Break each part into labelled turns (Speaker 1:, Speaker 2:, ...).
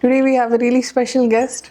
Speaker 1: Today we have a really special guest.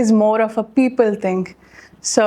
Speaker 1: is more of a people thing. So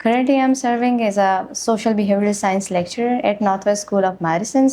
Speaker 2: Currently I'm serving as a social behavioral science lecturer at Northwest School of Medicine,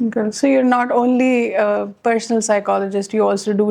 Speaker 1: Okay. So you're not only a personal psychologist, you also do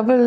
Speaker 1: Double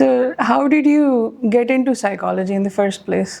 Speaker 1: So how did you get into psychology in the first place?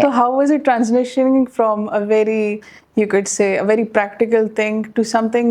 Speaker 1: So how was it transitioning from a very, you could say, a very practical thing to something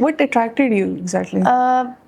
Speaker 1: what attracted you exactly?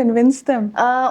Speaker 1: convince them?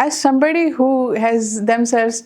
Speaker 1: As somebody who has themselves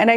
Speaker 1: and I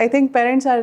Speaker 1: I think parents are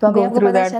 Speaker 1: go through that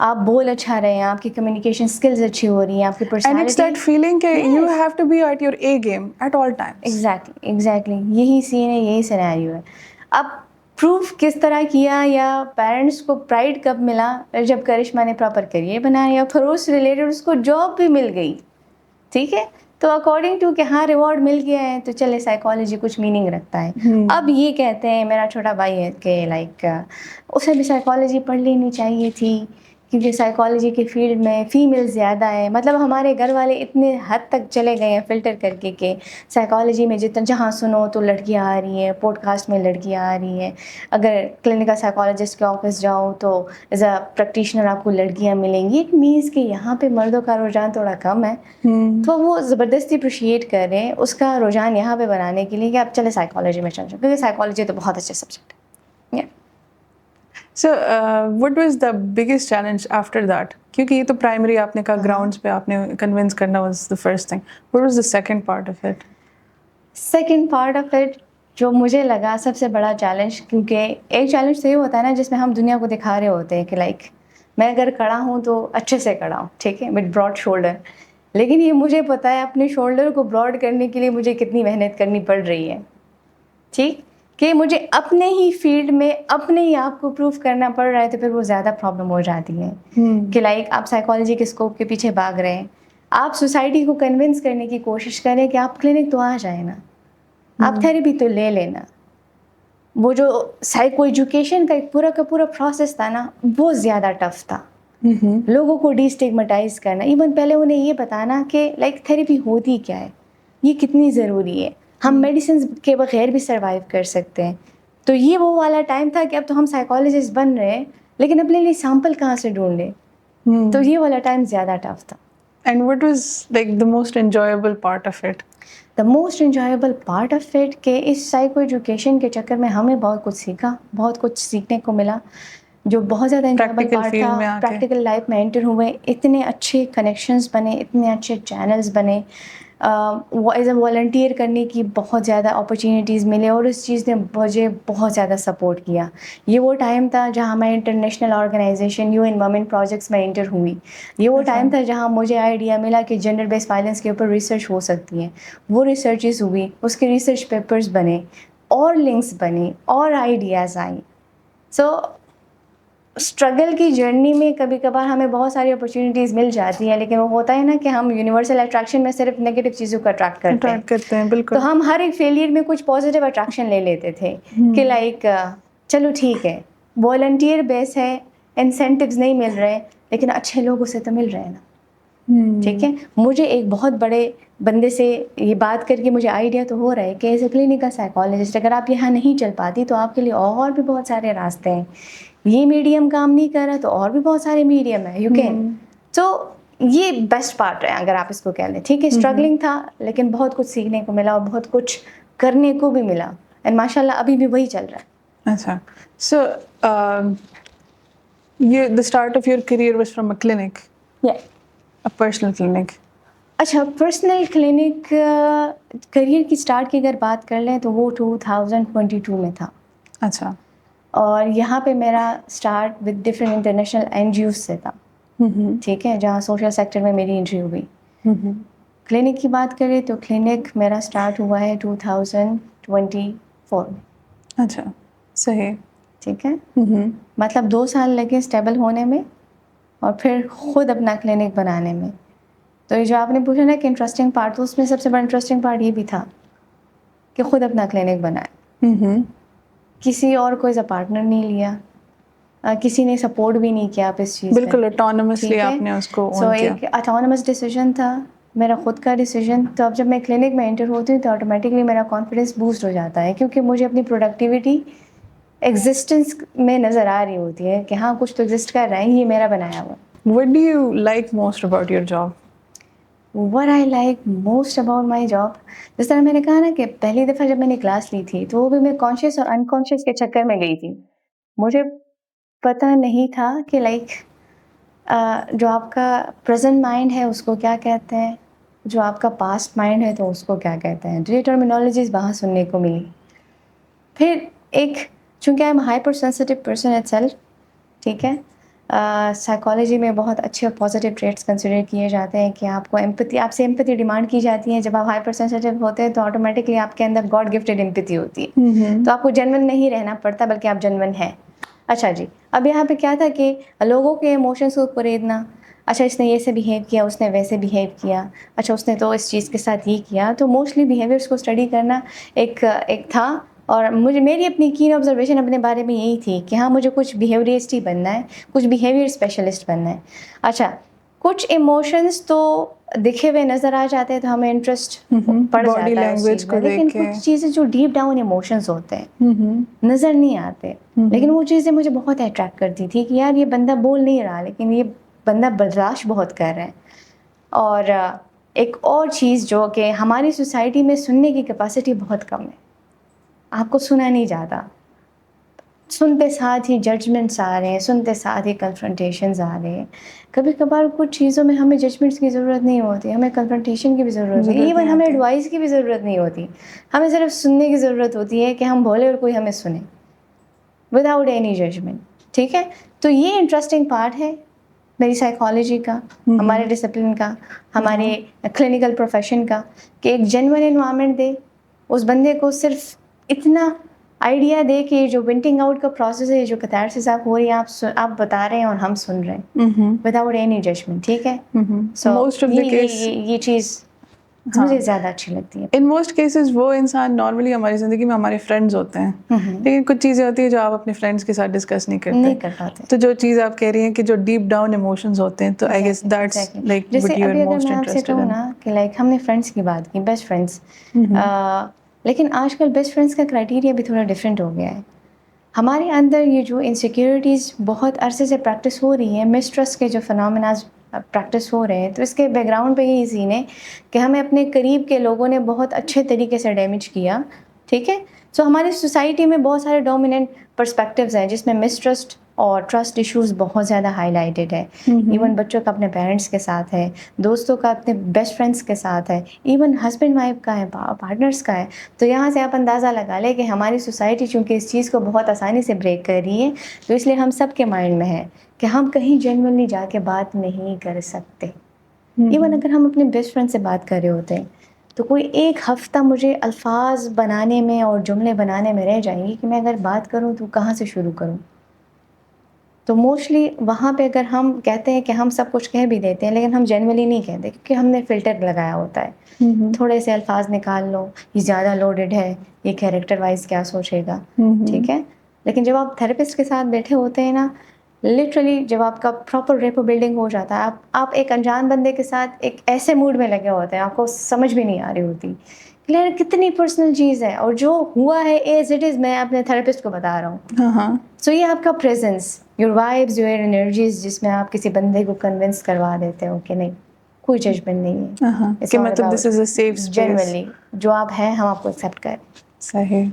Speaker 2: آپ بول اچھا رہے ہیں, آپ کی communication skills اچھی ہو رہی ہیں, آپ کی
Speaker 1: And it's that feeling کہ you have to be at your A game at all times.
Speaker 2: Exactly یہی سین ہے, یہی سینیریو ہے. اب پروف کس طرح کیا یا پیرنٹس کو پرائڈ کب ملا, جب کرشمہ نے پراپر کریئر بنایا یا پھر اس ریلیٹڈ اس کو جاب بھی مل گئی, ٹھیک ہے, تو اکارڈنگ ٹو کہ ہاں ریوارڈ مل گیا ہے تو چلے سائیکالوجی کچھ میننگ رکھتا ہے. اب یہ کہتے ہیں, میرا چھوٹا بھائی ہے کہ لائک اسے بھی سائیکالوجی پڑھ لینی چاہیے تھی کیونکہ سائیکالوجی کے فیلڈ میں فیمیل زیادہ ہے. مطلب ہمارے گھر والے اتنے حد تک چلے گئے ہیں فلٹر کر کے کہ سائیکالوجی میں جہاں سنو تو لڑکیاں آ رہی ہیں, پوڈ کاسٹ میں لڑکیاں آ رہی ہیں, اگر کلینکل سائیکالوجسٹ کے آفس جاؤ تو ایز اے پریکٹیشنر آپ کو لڑکیاں ملیں گی. اٹ مینس کہ یہاں پہ مردوں کا رجحان تھوڑا کم ہے, تو وہ زبردستی اپریشیٹ کر رہے ہیں اس کا رجحان یہاں پہ بنانے کے لیے کہ آپ چلے سائیکالوجی میں چل جاؤ, کیونکہ سائیکالوجی تو بہت اچھے سبجیکٹ ہے.
Speaker 1: So what was the biggest challenge after that? کیونکہ یہ تو پرائمری آپ نے کہا, گراؤنڈس پہ آپ نے کنونس کرنا was the first thing. What was the second part of it?
Speaker 2: Second part of it جو مجھے لگا سب سے بڑا چیلنج, کیونکہ ایک چیلنج تو یہ ہوتا ہے نا جس میں ہم دنیا کو دکھا رہے ہوتے ہیں کہ لائک میں اگر کھڑا ہوں تو اچھے سے کھڑا ہوں, ٹھیک ہے, وتھ براڈ شولڈر. لیکن یہ مجھے پتہ ہے اپنے شولڈر کو براڈ کرنے کے لیے مجھے کتنی محنت کرنی پڑ رہی ہے, ٹھیک, کہ مجھے اپنے ہی فیلڈ میں اپنے ہی آپ کو پروف کرنا پڑ رہا ہے, تو پھر وہ زیادہ پرابلم ہو جاتی ہے. کہ لائک آپ سائیکالوجی کے اسکوپ کے پیچھے بھاگ رہے ہیں, آپ سوسائٹی کو کنونس کرنے کی کوشش کریں کہ آپ کلینک تو آ جائیں نا, آپ تھیراپی تو لے لینا. وہ جو سائیکو ایجوکیشن کا ایک پورا کا پورا پروسیس تھا نا, وہ زیادہ ٹف تھا. لوگوں کو ڈی اسٹیگمیٹائز کرنا, ایون پہلے انہیں یہ بتانا کہ لائک تھیراپی ہوتی کیا ہے, یہ کتنی ضروری ہے, ہم میڈیسنز کے بغیر بھی سروائیو کر سکتے ہیں. تو یہ وہ والا ٹائم تھا کہ اب تو ہم سائیکالوجسٹ بن رہے ہیں لیکن اپنے لیے سیمپل کہاں سے ڈھونڈیں, تو یہ والا ٹائم زیادہ ٹف تھا.
Speaker 1: And what was like the most enjoyable part of it?
Speaker 2: The most enjoyable part of it کہ اس سائیکو ایجوکیشن کے چکر میں ہمیں بہت کچھ سیکھا, بہت کچھ سیکھنے کو ملا. جو بہت زیادہ انجوائبل پارٹ تھا, پریکٹیکل لائف میں انٹر ہوئے, اتنے اچھے کنیکشنز بنے, اتنے اچھے چینلز بنے, ایز اے والنٹیئر کرنے کی بہت زیادہ اپرچونیٹیز ملے, اور اس چیز نے مجھے بہت زیادہ سپورٹ کیا. یہ وہ ٹائم تھا جہاں میں international organization UN women projects میں انٹر ہوئی. یہ وہ ٹائم تھا جہاں مجھے آئیڈیا ملا کہ جنڈر بیس وائلنس کے اوپر ریسرچ ہو سکتی ہے. وہ ریسرچز ہوئی, اس کے ریسرچ پیپرز بنے, اور لنکس بنے, اور آئیڈیاز آئیں. سو اسٹرگل کی جرنی میں کبھی کبھار ہمیں بہت ساری اپرچونیٹیز مل جاتی ہیں, لیکن وہ ہوتا ہے نا کہ ہم یونیورسل اٹریکشن میں صرف نگیٹو چیزوں کو اٹریکٹ کرتے ہیں.
Speaker 1: بالکل.
Speaker 2: تو ہم ہر ایک فیلئر میں کچھ پازیٹیو اٹریکشن لے لیتے تھے کہ لائک چلو ٹھیک ہے, والنٹیئر بیس ہے, انسینٹیوز نہیں مل رہے, لیکن اچھے لوگوں سے تو مل رہے ہیں نا, ٹھیک ہے. مجھے ایک بہت بڑے بندے سے یہ بات کر کے مجھے آئیڈیا تو ہو رہا ہے کہ ایز اے کلینکل سائیکالوجسٹ اگر آپ یہاں نہیں چل پاتی تو آپ کے لیے اور بھی بہت سارے راستے ہیں. یہ میڈیم کام نہیں کر رہا تو اور بھی بہت سارے میڈیم ہیں, یو کین. تو یہ بیسٹ پارٹ ہے اگر آپ اس کو کہہ لیں, ٹھیک ہے. اسٹرگلنگ تھا لیکن بہت کچھ سیکھنے کو ملا اور بہت کچھ کرنے کو بھی ملا, اینڈ ماشاء اللہ ابھی بھی وہی چل رہا ہے.
Speaker 1: اچھا, سو the start of your career was from a clinic, a personal clinic.
Speaker 2: اچھا, پرسنل کلینک کریئر کی اسٹارٹ کی اگر بات کر لیں تو وہ 2022 میں تھا.
Speaker 1: اچھا.
Speaker 2: اور یہاں پہ میرا start with different international NGOs سے تھا, ٹھیک ہے, جہاں سوشل سیکٹر میں میری انٹری ہوئی. کلینک کی بات کریں تو کلینک میرا اسٹارٹ ہوا ہے 2024 میں.
Speaker 1: اچھا, صحیح,
Speaker 2: ٹھیک ہے. مطلب 2 سال لگے اسٹیبل ہونے میں اور پھر خود اپنا کلینک بنانے میں. تو یہ جو آپ نے پوچھا نا کہ انٹرسٹنگ پارٹ, تو اس میں سب سے بڑا انٹرسٹنگ پارٹ یہ بھی تھا کہ خود اپنا کلینک بنائے. کسی اور کو ایز اے پارٹنر نہیں لیا, کسی نے سپورٹ بھی نہیں کیا آپ اس چیز.
Speaker 1: بالکل اٹانومسلی آپ نے اس کو
Speaker 2: سو ایک اٹانومس ڈیسیجن تھا, میرا خود کا ڈیسیجن. تو اب جب میں کلینک میں انٹر ہوتی ہوں تو آٹومیٹکلی میرا کانفیڈنس بوسٹ ہو جاتا ہے, کیونکہ مجھے اپنی پروڈکٹیوٹی ایگزسٹنس میں نظر آ رہی ہوتی ہے کہ ہاں کچھ تو ایگزسٹ کر رہا ہے, یہ میرا بنایا ہوا.
Speaker 1: What do you like most about your job?
Speaker 2: What I like most about my job, جس طرح میں نے کہا نا کہ پہلی دفعہ جب میں نے کلاس لی تھی تو وہ بھی میں کانشیس اور انکانشیس کے چکر میں گئی تھی. مجھے پتہ نہیں تھا کہ لائک جو آپ کا پریزنٹ مائنڈ ہے اس کو کیا کہتے ہیں, جو آپ کا پاسٹ مائنڈ ہے تو اس کو کیا کہتے ہیں. یہ ٹرمینالوجیز وہاں سننے کو ملی. پھر ایک چونکہ I am hyper sensitive person it self, ٹھیک ہے, سائیکالوجی میں بہت اچھے پازیٹیو ٹریٹس کنسیڈر کیے جاتے ہیں کہ آپ کو ایمپتھی، آپ سے ایمپتھی ڈیمانڈ کی جاتی ہے. جب آپ ہائپر سینسیٹیو ہوتے ہیں تو آٹومیٹکلی آپ کے اندر گاڈ گفٹیڈ ایمپتھی ہوتی ہے, تو آپ کو جنون نہیں رہنا پڑتا بلکہ آپ جنون ہیں. اچھا جی, اب یہاں پہ کیا تھا کہ لوگوں کے ایموشنس کو قریدنا, اچھا اس نے یہ سے بیہیو کیا, اس نے ویسے بیہیو کیا, اچھا اس نے تو اس چیز کے ساتھ یہ کیا. تو موسٹلی بیہیویئرس کو اسٹڈی کرنا ایک تھا, اور میری اپنی کین آبزرویشن اپنے بارے میں یہی تھی کہ ہاں مجھے کچھ بیہیویئرسٹ ہی بننا ہے, کچھ بیہیویئر اسپیشلسٹ بننا ہے. اچھا کچھ ایموشنس تو دکھے ہوئے نظر آ جاتے ہیں تو ہمیں انٹرسٹ پڑ
Speaker 1: باڈی
Speaker 2: جاتا ہے اس
Speaker 1: لینگویج
Speaker 2: چیز
Speaker 1: کو
Speaker 2: میں,
Speaker 1: دیکھ
Speaker 2: لیکن
Speaker 1: کے.
Speaker 2: کچھ چیزیں جو ڈیپ ڈاؤن ایموشنس ہوتے ہیں نظر نہیں آتے, لیکن وہ چیزیں مجھے بہت اٹریکٹ کرتی تھی کہ یار یہ بندہ بول نہیں رہا لیکن یہ بندہ برداشت بہت کر رہا ہے. اور ایک اور چیز جو کہ ہماری سوسائٹی میں سننے کی کیپیسٹی بہت کم ہے, آپ کو سنا نہیں جاتا. سنتے ساتھ ہی ججمنٹس آ رہے ہیں, سنتے ساتھ ہی کنفرنٹیشنز آ رہے ہیں. کبھی کبھار کچھ چیزوں میں ہمیں ججمنٹس کی ضرورت نہیں ہوتی, ہمیں کنفرنٹیشن کی بھی ضرورت نہیں, ایون ہمیں ایڈوائس کی بھی ضرورت نہیں ہوتی. ہمیں صرف سننے کی ضرورت ہوتی ہے کہ ہم بولے اور کوئی ہمیں سنے وداؤٹ اینی ججمنٹ. ٹھیک ہے, تو یہ انٹرسٹنگ پارٹ ہے میری سائیکالوجی کا, ہمارے ڈسپلن کا, ہمارے کلینکل پروفیشن کا, کہ ایک جینوئن انوائرمنٹ دے اس بندے کو, صرف اتنا آئیڈیا دے کہ جو ونٹنگ آؤٹ کا پروسیس ہے, جو کیتھارسس آپ ہو رہی ہے, آپ بتا رہے ہیں اور ہم سن رہے ہیں وداؤٹ اینی ججمنٹ. ٹھیک ہے, سو یہ چیز مجھے زیادہ اچھی لگتی ہے.
Speaker 1: ان موسٹ کیسز وہ انسان نارملی ہماری زندگی میں ہمارے فرینڈز ہوتے ہیں, لیکن کچھ چیزیں ہوتی ہیں جو آپ اپنے فرینڈس کے ساتھ ڈسکس نہیں
Speaker 2: کر پاتے.
Speaker 1: تو جو چیز آپ کہہ رہی ہیں کہ جو ڈیپ ڈاؤن ایموشنز ہوتے ہیں, تو آئی گیس دیٹس لائک
Speaker 2: جیسے
Speaker 1: وٹ یو آر
Speaker 2: ابھی اگر
Speaker 1: موسٹ
Speaker 2: میں آپ سے
Speaker 1: انٹرسٹڈ
Speaker 2: کہوں
Speaker 1: ان.
Speaker 2: نا کہ لائک ہم نے فرینڈس کی بات کی, بیسٹ فرینڈس, لیکن آج کل بیسٹ فرینڈس کا کرائٹیریا بھی تھوڑا ڈفرینٹ ہو گیا ہے. ہمارے اندر یہ جو انسیکیورٹیز بہت عرصے سے پریکٹس ہو رہی ہیں, مسٹرسٹ کے جو فنامناز پریکٹس ہو رہے ہیں, تو اس کے بیک گراؤنڈ پہ یہی سین ہے کہ ہمیں اپنے قریب کے لوگوں نے بہت اچھے طریقے سے ڈیمیج کیا. ٹھیک ہے, سو ہماری سوسائٹی میں بہت سارے ڈومیننٹ پرسپیکٹیوز ہیں جس میں مسٹرسٹ اور ٹرسٹ ایشوز بہت زیادہ ہائی لائٹڈ ہے. ایون بچوں کا اپنے پیرنٹس کے ساتھ ہے, دوستوں کا اپنے بیسٹ فرینڈس کے ساتھ ہے, ایون ہسبینڈ وائف کا ہے, پارٹنرس کا ہے. تو یہاں سے آپ اندازہ لگا لیں کہ ہماری سوسائٹی چونکہ اس چیز کو بہت آسانی سے بریک کر رہی ہے, تو اس لیے ہم سب کے مائنڈ میں ہے کہ ہم کہیں جینوئنلی جا کے بات نہیں کر سکتے. ایون اگر ہم اپنے بیسٹ فرینڈ سے بات کر رہے ہوتے ہیں تو کوئی ایک ہفتہ مجھے الفاظ بنانے میں اور جملے بنانے میں رہ جائیں گی کہ میں اگر بات کروں تو کہاں سے شروع کروں. تو موسٹلی وہاں پہ اگر ہم کہتے ہیں کہ ہم سب کچھ کہہ بھی دیتے ہیں, لیکن ہم جینوئنلی نہیں کہتے کیونکہ ہم نے فلٹر لگایا ہوتا ہے. تھوڑے سے الفاظ نکال لو, یہ زیادہ لوڈڈ ہے, یہ کیریکٹر وائز کیا سوچے گا. ٹھیک ہے, لیکن جب آپ تھراپسٹ کے ساتھ بیٹھے ہوتے ہیں نا, لٹرلی جب آپ کا پراپر ریپو بلڈنگ ہو جاتا ہے, آپ ایک انجان بندے کے ساتھ ایک ایسے موڈ میں لگے ہوتے ہیں, آپ کو سمجھ بھی نہیں آ رہی ہوتی کلیئر کتنی پرسنل چیز ہے, اور جو ہوا ہے ایز اٹ از میں اپنے تھراپسٹ کو بتا رہا ہوں. سو یہ آپ کا presence, your vibes, your energies, جس میں آپ کسی بندے کو کنونس کروا دیتے ہو کہ نہیں کوئی ججمنٹ نہیں ہے,
Speaker 1: کہ مطلب دس is a safe space,
Speaker 2: generally جو آپ ہیں ہم آپ کو ایکسیپٹ کریں.
Speaker 1: صحیح.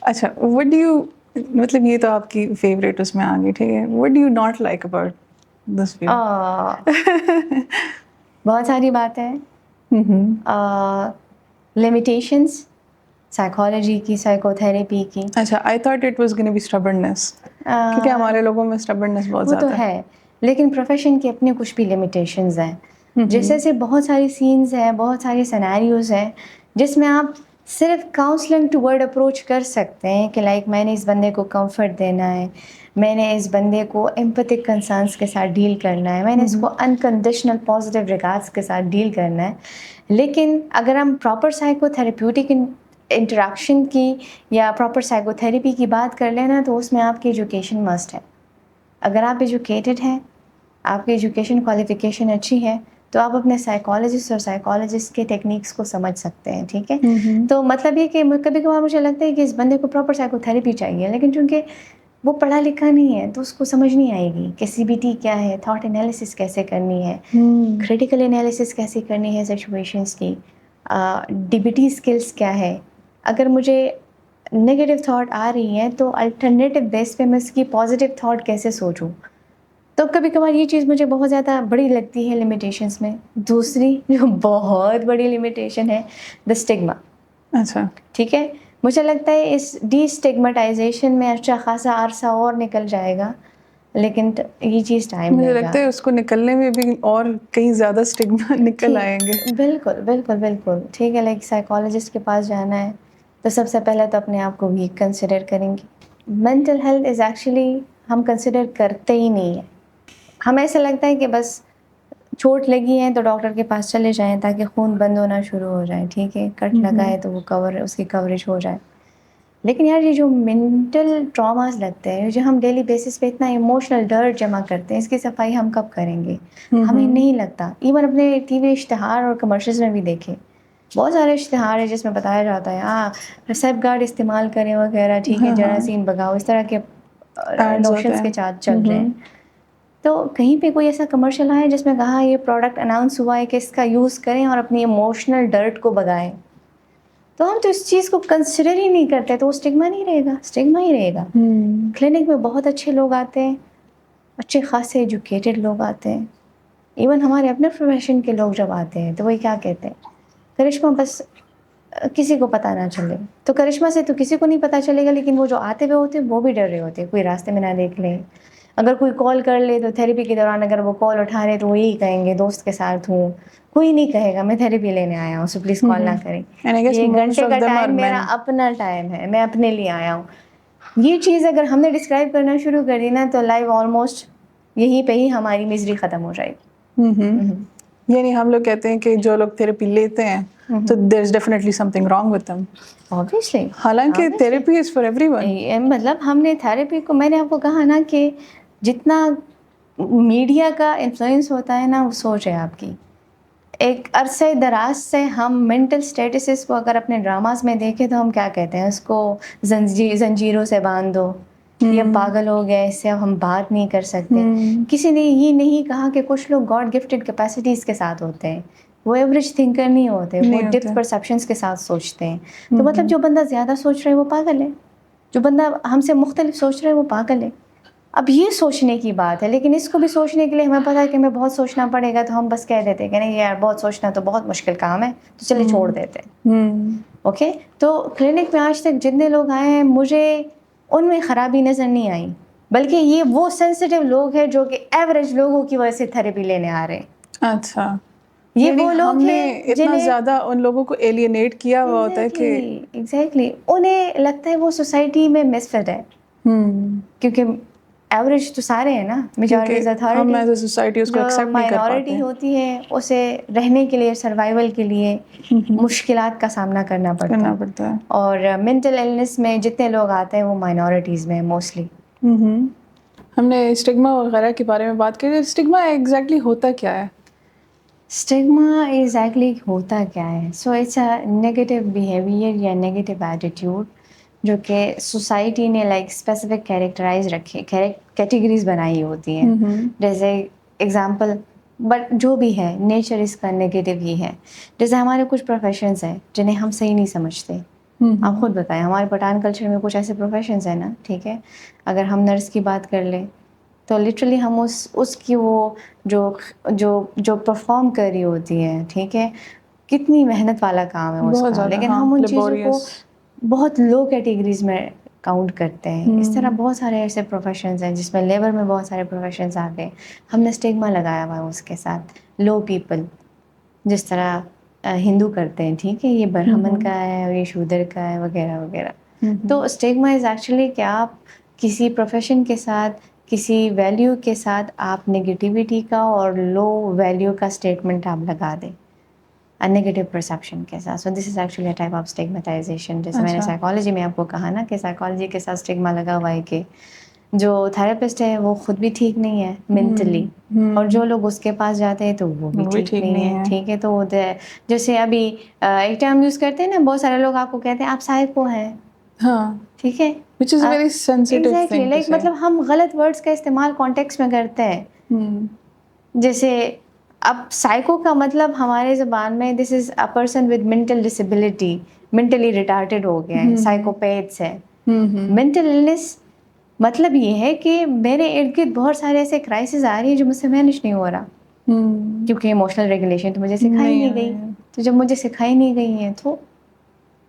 Speaker 1: اچھا, وٹ ڈو یو, مطلب یہ تو آپ کی فیوریٹ اس میں آ گئی, ٹھیک ہے, what do you not like about this view?
Speaker 2: بہت ساری باتیں ہیں. لمیٹیشنس سائیکالوجی کی, سائیکو تھراپی کی.
Speaker 1: اچھا, I thought it was gonna be stubbornness, کیونکہ ہمارے لوگوں میں اسٹبرنس بہت
Speaker 2: وہ تو
Speaker 1: زیادہ
Speaker 2: ہے, لیکن پروفیشن کی اپنے کچھ بھی لمیٹیشنز ہیں. جیسے سے بہت ساری سینز ہیں, بہت ساری سینیریوز ہیں جس میں آپ صرف کاؤنسلنگ ٹو ورڈ اپروچ کر سکتے ہیں کہ لائک میں نے اس بندے کو کمفرٹ دینا ہے, میں نے اس بندے کو ایمپتھک کنسرنس کے ساتھ ڈیل کرنا ہے, میں نے اس کو انکنڈیشنل پازیٹیو ریگارڈس کے ساتھ ڈیل کرنا ہے. لیکن اگر ہم پراپر سائیکو تھراپیوٹک انٹریکشن کی یا پراپر سائیکو تھراپی کی بات کر لینا, تو اس میں آپ کی ایجوکیشن مسٹ ہے. اگر آپ ایجوکیٹڈ ہیں, آپ کی ایجوکیشن کوالیفیکیشن اچھی ہے, تو آپ اپنے سائیکالوجسٹ اور سائیکالوجسٹ کے ٹیکنیکس کو سمجھ سکتے ہیں. ٹھیک ہے, تو مطلب یہ کہ کبھی کبھار مجھے لگتا ہے کہ اس بندے کو پراپر سائیکو تھراپی چاہیے, لیکن چونکہ وہ پڑھا لکھا نہیں ہے تو اس کو سمجھ نہیں آئے گی کہ سی بی ٹی کیا ہے, تھاٹ انالیسس کیسے کرنی ہے, کریٹیکل انالیسس کیسے کرنی ہے سچویشنس کی, ڈی بی ٹی اسکلس کیا ہے. اگر مجھے نگیٹو تھاٹ آ رہی ہیں تو الٹرنیٹیو بیس پہ میں اس کی پازیٹیو تھاٹ کیسے سوچوں. تو کبھی کبھار یہ چیز مجھے بہت زیادہ بڑی لگتی ہے لمیٹیشنس میں. دوسری جو بہت بڑی لمیٹیشن ہے, دا اسٹگما.
Speaker 1: اچھا,
Speaker 2: ٹھیک ہے, مجھے لگتا ہے اس ڈی اسٹگمٹائزیشن میں اچھا خاصا عرصہ اور نکل جائے گا, لیکن یہ چیز ٹائم
Speaker 1: مجھے
Speaker 2: لے گا.
Speaker 1: لگتا ہے اس کو نکلنے میں بھی اور کہیں زیادہ اسٹگما نکل آئیں گے.
Speaker 2: بالکل بالکل بالکل ٹھیک ہے. لائک سائیکالوجسٹ کے پاس جانا ہے تو سب سے پہلے تو اپنے آپ کو ویک کنسیڈر کریں گے. مینٹل ہیلتھ از ایکچولی ہم کنسیڈر کرتے ہی نہیں ہیں. ہمیں ایسا لگتا ہے کہ بس چوٹ لگی ہے تو ڈاکٹر کے پاس چلے جائیں تاکہ خون بند ہونا شروع ہو جائے. ٹھیک ہے, کٹ لگا ہے تو وہ اس کی کوریج ہو جائے. لیکن یار یہ جو مینٹل ٹراماز لگتے ہیں, جو ہم ڈیلی بیسس پہ اتنا ایموشنل ڈرٹ جمع کرتے ہیں, اس کی صفائی ہم کب کریں گے؟ ہمیں نہیں لگتا. ایون اپنے ٹی وی اشتہار اور کمرشلز میں بھی دیکھیں, بہت سارے اشتہار ہیں جس میں بتایا جاتا ہے سیف گارڈ استعمال کریں وغیرہ. ٹھیک ہے, جراثیم بگاؤ, اس طرح کے نوشنس کے ساتھ چل رہے ہیں. تو کہیں پہ کوئی ایسا کمرشل آیا جس میں کہا یہ پروڈکٹ اناؤنس ہوا ہے کہ اس کا یوز کریں اور اپنی ایموشنل ڈرٹ کو بگائیں, تو ہم تو اس چیز کو کنسیڈر ہی نہیں کرتے, تو وہ اسٹگما نہیں رہے گا, اسٹگما ہی رہے گا. کلینک میں بہت اچھے لوگ آتے ہیں, اچھے خاصے ایجوکیٹڈ لوگ آتے ہیں. ایون ہمارے اپنے پروفیشن کے لوگ جب آتے ہیں تو وہ کیا کہتے ہیں, کرشمہ بس کسی کو پتہ نہ چلے. تو کرشمہ سے تو کسی کو نہیں پتہ چلے گا, لیکن وہ جو آتے ہوئے ہوتے ہیں وہ بھی ڈر رہے ہوتے ہیں کوئی راستے میں نہ دیکھ لیں. اگر کوئی کال کر لے تو تھیراپی کے دوران اگر وہ کال اٹھا رہے تو وہ یہی کہیں گے دوست کے ساتھ ہوں, کوئی نہیں کہے گا میں تھیراپی لینے آیا ہوں, سو پلیز کال نہ کریں. یہ گھنٹے کا ٹائم میرا اپنا ٹائم ہے, میں اپنے لیے آیا ہوں. یہ چیز اگر ہم نے ڈسکرائب کرنا شروع کر دی نا تو لائف آلموسٹ یہیں پہ ہی ہماری مزری ختم ہو جائے گی.
Speaker 1: یعنی ہم لوگ کہتے ہیں کہ جو لوگ تھیراپی لیتے ہیں تو there is definitely something wrong with them.
Speaker 2: Obviously.
Speaker 1: حالانکہ therapy is for everyone.
Speaker 2: مطلب ہم نے تھیراپی کو, میں نے آپ کو کہا نا کہ جتنا میڈیا کا انفلوئنس ہوتا ہے نا وہ سوچ ہے آپ کی. ایک عرصے دراز سے ہم مینٹل اسٹیٹسز کو اگر اپنے ڈراماز میں دیکھیں تو ہم کیا کہتے ہیں اس کو, زنجیروں سے باندھ دو, یہ پاگل ہو گئے, اس سے اب ہم بات نہیں کر سکتے. کسی نے یہ نہیں کہا کہ کچھ لوگ گاڈ گفٹڈ کیپیسٹیز کے ساتھ ہوتے ہیں, وہ ایوریج تھنکر نہیں ہوتے, وہ ڈیپتھ پرسیپشنس کے ساتھ سوچتے ہیں. تو مطلب جو بندہ زیادہ سوچ رہا ہے وہ پاگل ہے, جو بندہ ہم سے مختلف سوچ رہا ہے وہ پاگل ہے. اب یہ سوچنے کی بات ہے, لیکن اس کو بھی سوچنے کے لیے ہمیں پتہ ہے کہ ہمیں بہت سوچنا پڑے گا, تو ہم بس کہہ دیتے کہ نہیں یار بہت سوچنا تو بہت مشکل کام ہے, تو چلے چھوڑ دیتے. اوکے, تو کلینک میں آج تک جتنے لوگ آئے ہیں مجھے ان میں خرابی نظر نہیں آئی, بلکہ یہ وہ سینسیٹیو لوگ ہیں جو کہ ایوریج لوگوں کی وجہ سے تھیراپی لینے آ رہے ہیں.
Speaker 1: اچھا,
Speaker 2: یہ وہ لوگ ہیں
Speaker 1: اتنا زیادہ ان لوگوں کو ایلینیٹ کیا ہوا ہوتا ہے کہ
Speaker 2: ایگزیکٹلی انہیں لگتا ہے وہ سوسائٹی میں مس فٹ ہے, کیونکہ ایوریج تو سارے ہیں نا, میجورٹیز اتھارٹی, جو مائنورٹی ہوتی ہے اسے رہنے کے لیے, سروائیول کے لیے مشکلات کا سامنا کرنا پڑتا ہے. اور مینٹل ایلنس میں جتنے لوگ آتے ہیں وہ مائنورٹیز میں موسٹلی.
Speaker 1: ہم نے اسٹگما وغیرہ کے بارے میں بات کی. اسٹگما ایگزیکٹلی ہوتا کیا ہے؟
Speaker 2: اسٹگما ایگزیکٹلی ہوتا کیا ہے؟ So it's a negative behaviour یا نیگیٹو ایٹیٹیوڈ جو کہ سوسائٹی نے لائک اسپیسیفک کیریکٹرائز رکھے, کیٹیگریز بنائی ہوتی ہیں. جیسے ایگزامپل, بٹ جو بھی ہے نیچر اس کا نیگیٹو ہی ہے. جیسے ہمارے کچھ پروفیشنز ہیں جنہیں ہم صحیح نہیں سمجھتے. آپ خود بتائیں, ہمارے پٹھان کلچر میں کچھ ایسے پروفیشنز ہیں نا, ٹھیک ہے, اگر ہم نرس کی بات کر لیں تو لٹرلی ہم اس کی وہ جو پرفارم کر رہی ہوتی ہے, ٹھیک ہے, کتنی محنت والا کام ہے اس کا, لیکن ہم ان چیزوں کو بہت لو کیٹیگریز میں کاؤنٹ کرتے ہیں. اس طرح بہت سارے ایسے پروفیشنز ہیں جس میں لیبر میں بہت سارے پروفیشنز آتے ہیں, ہم نے اسٹگما لگایا ہوا ہے اس کے ساتھ. لو پیپل جس طرح ہندو کرتے ہیں, ٹھیک ہے, یہ برہمن کا ہے اور یہ شودر کا ہے وغیرہ وغیرہ. تو اسٹگما از ایکچولی کہ آپ کسی پروفیشن کے ساتھ, کسی ویلیو کے ساتھ آپ نگیٹیوٹی کا اور لو ویلیو کا اسٹیٹمنٹ آپ لگا دیں نیگیٹو پرسیپشن کے ساتھ. So this is actually a type of stigmatization. جیسے میں نے سائیکالوجی میں آپ کو کہا نا کہ سائیکالوجی کے ساتھ اسٹگما لگا ہوا ہے کہ جو تھراپسٹ ہے وہ خود بھی ٹھیک نہیں ہے مینٹلی, اور جو لوگ اس کے پاس جاتے ہیں تو وہ بھی ٹھیک نہیں ہے. ٹھیک ہے, تو جیسے ابھی ایک ٹرم یوز کرتے ہیں نا, بہت سارے لوگ آپ کو کہتے ہیں آپ سائیکو ہیں. ٹھیک ہے, ایگزیکٹلی لائک مطلب ہم غلط ورڈس کا استعمال کانٹیکسٹ میں کرتے ہیں. جیسے اب سائیکو کا مطلب ہمارے زبان میں this is a person with mental disability, mentally retarded ہو گیا ہے, سائیکوپیتھس ہے. مینٹل النس مطلب یہ ہے کہ میرے ارد گرد بہت سارے ایسے کرائسس آ رہی ہیں جو مجھ سے مینیج نہیں ہو رہا, کیونکہ ایموشنل ریگولیشن تو مجھے سکھائی نہیں گئی. تو جب مجھے سکھائی نہیں گئی ہیں تو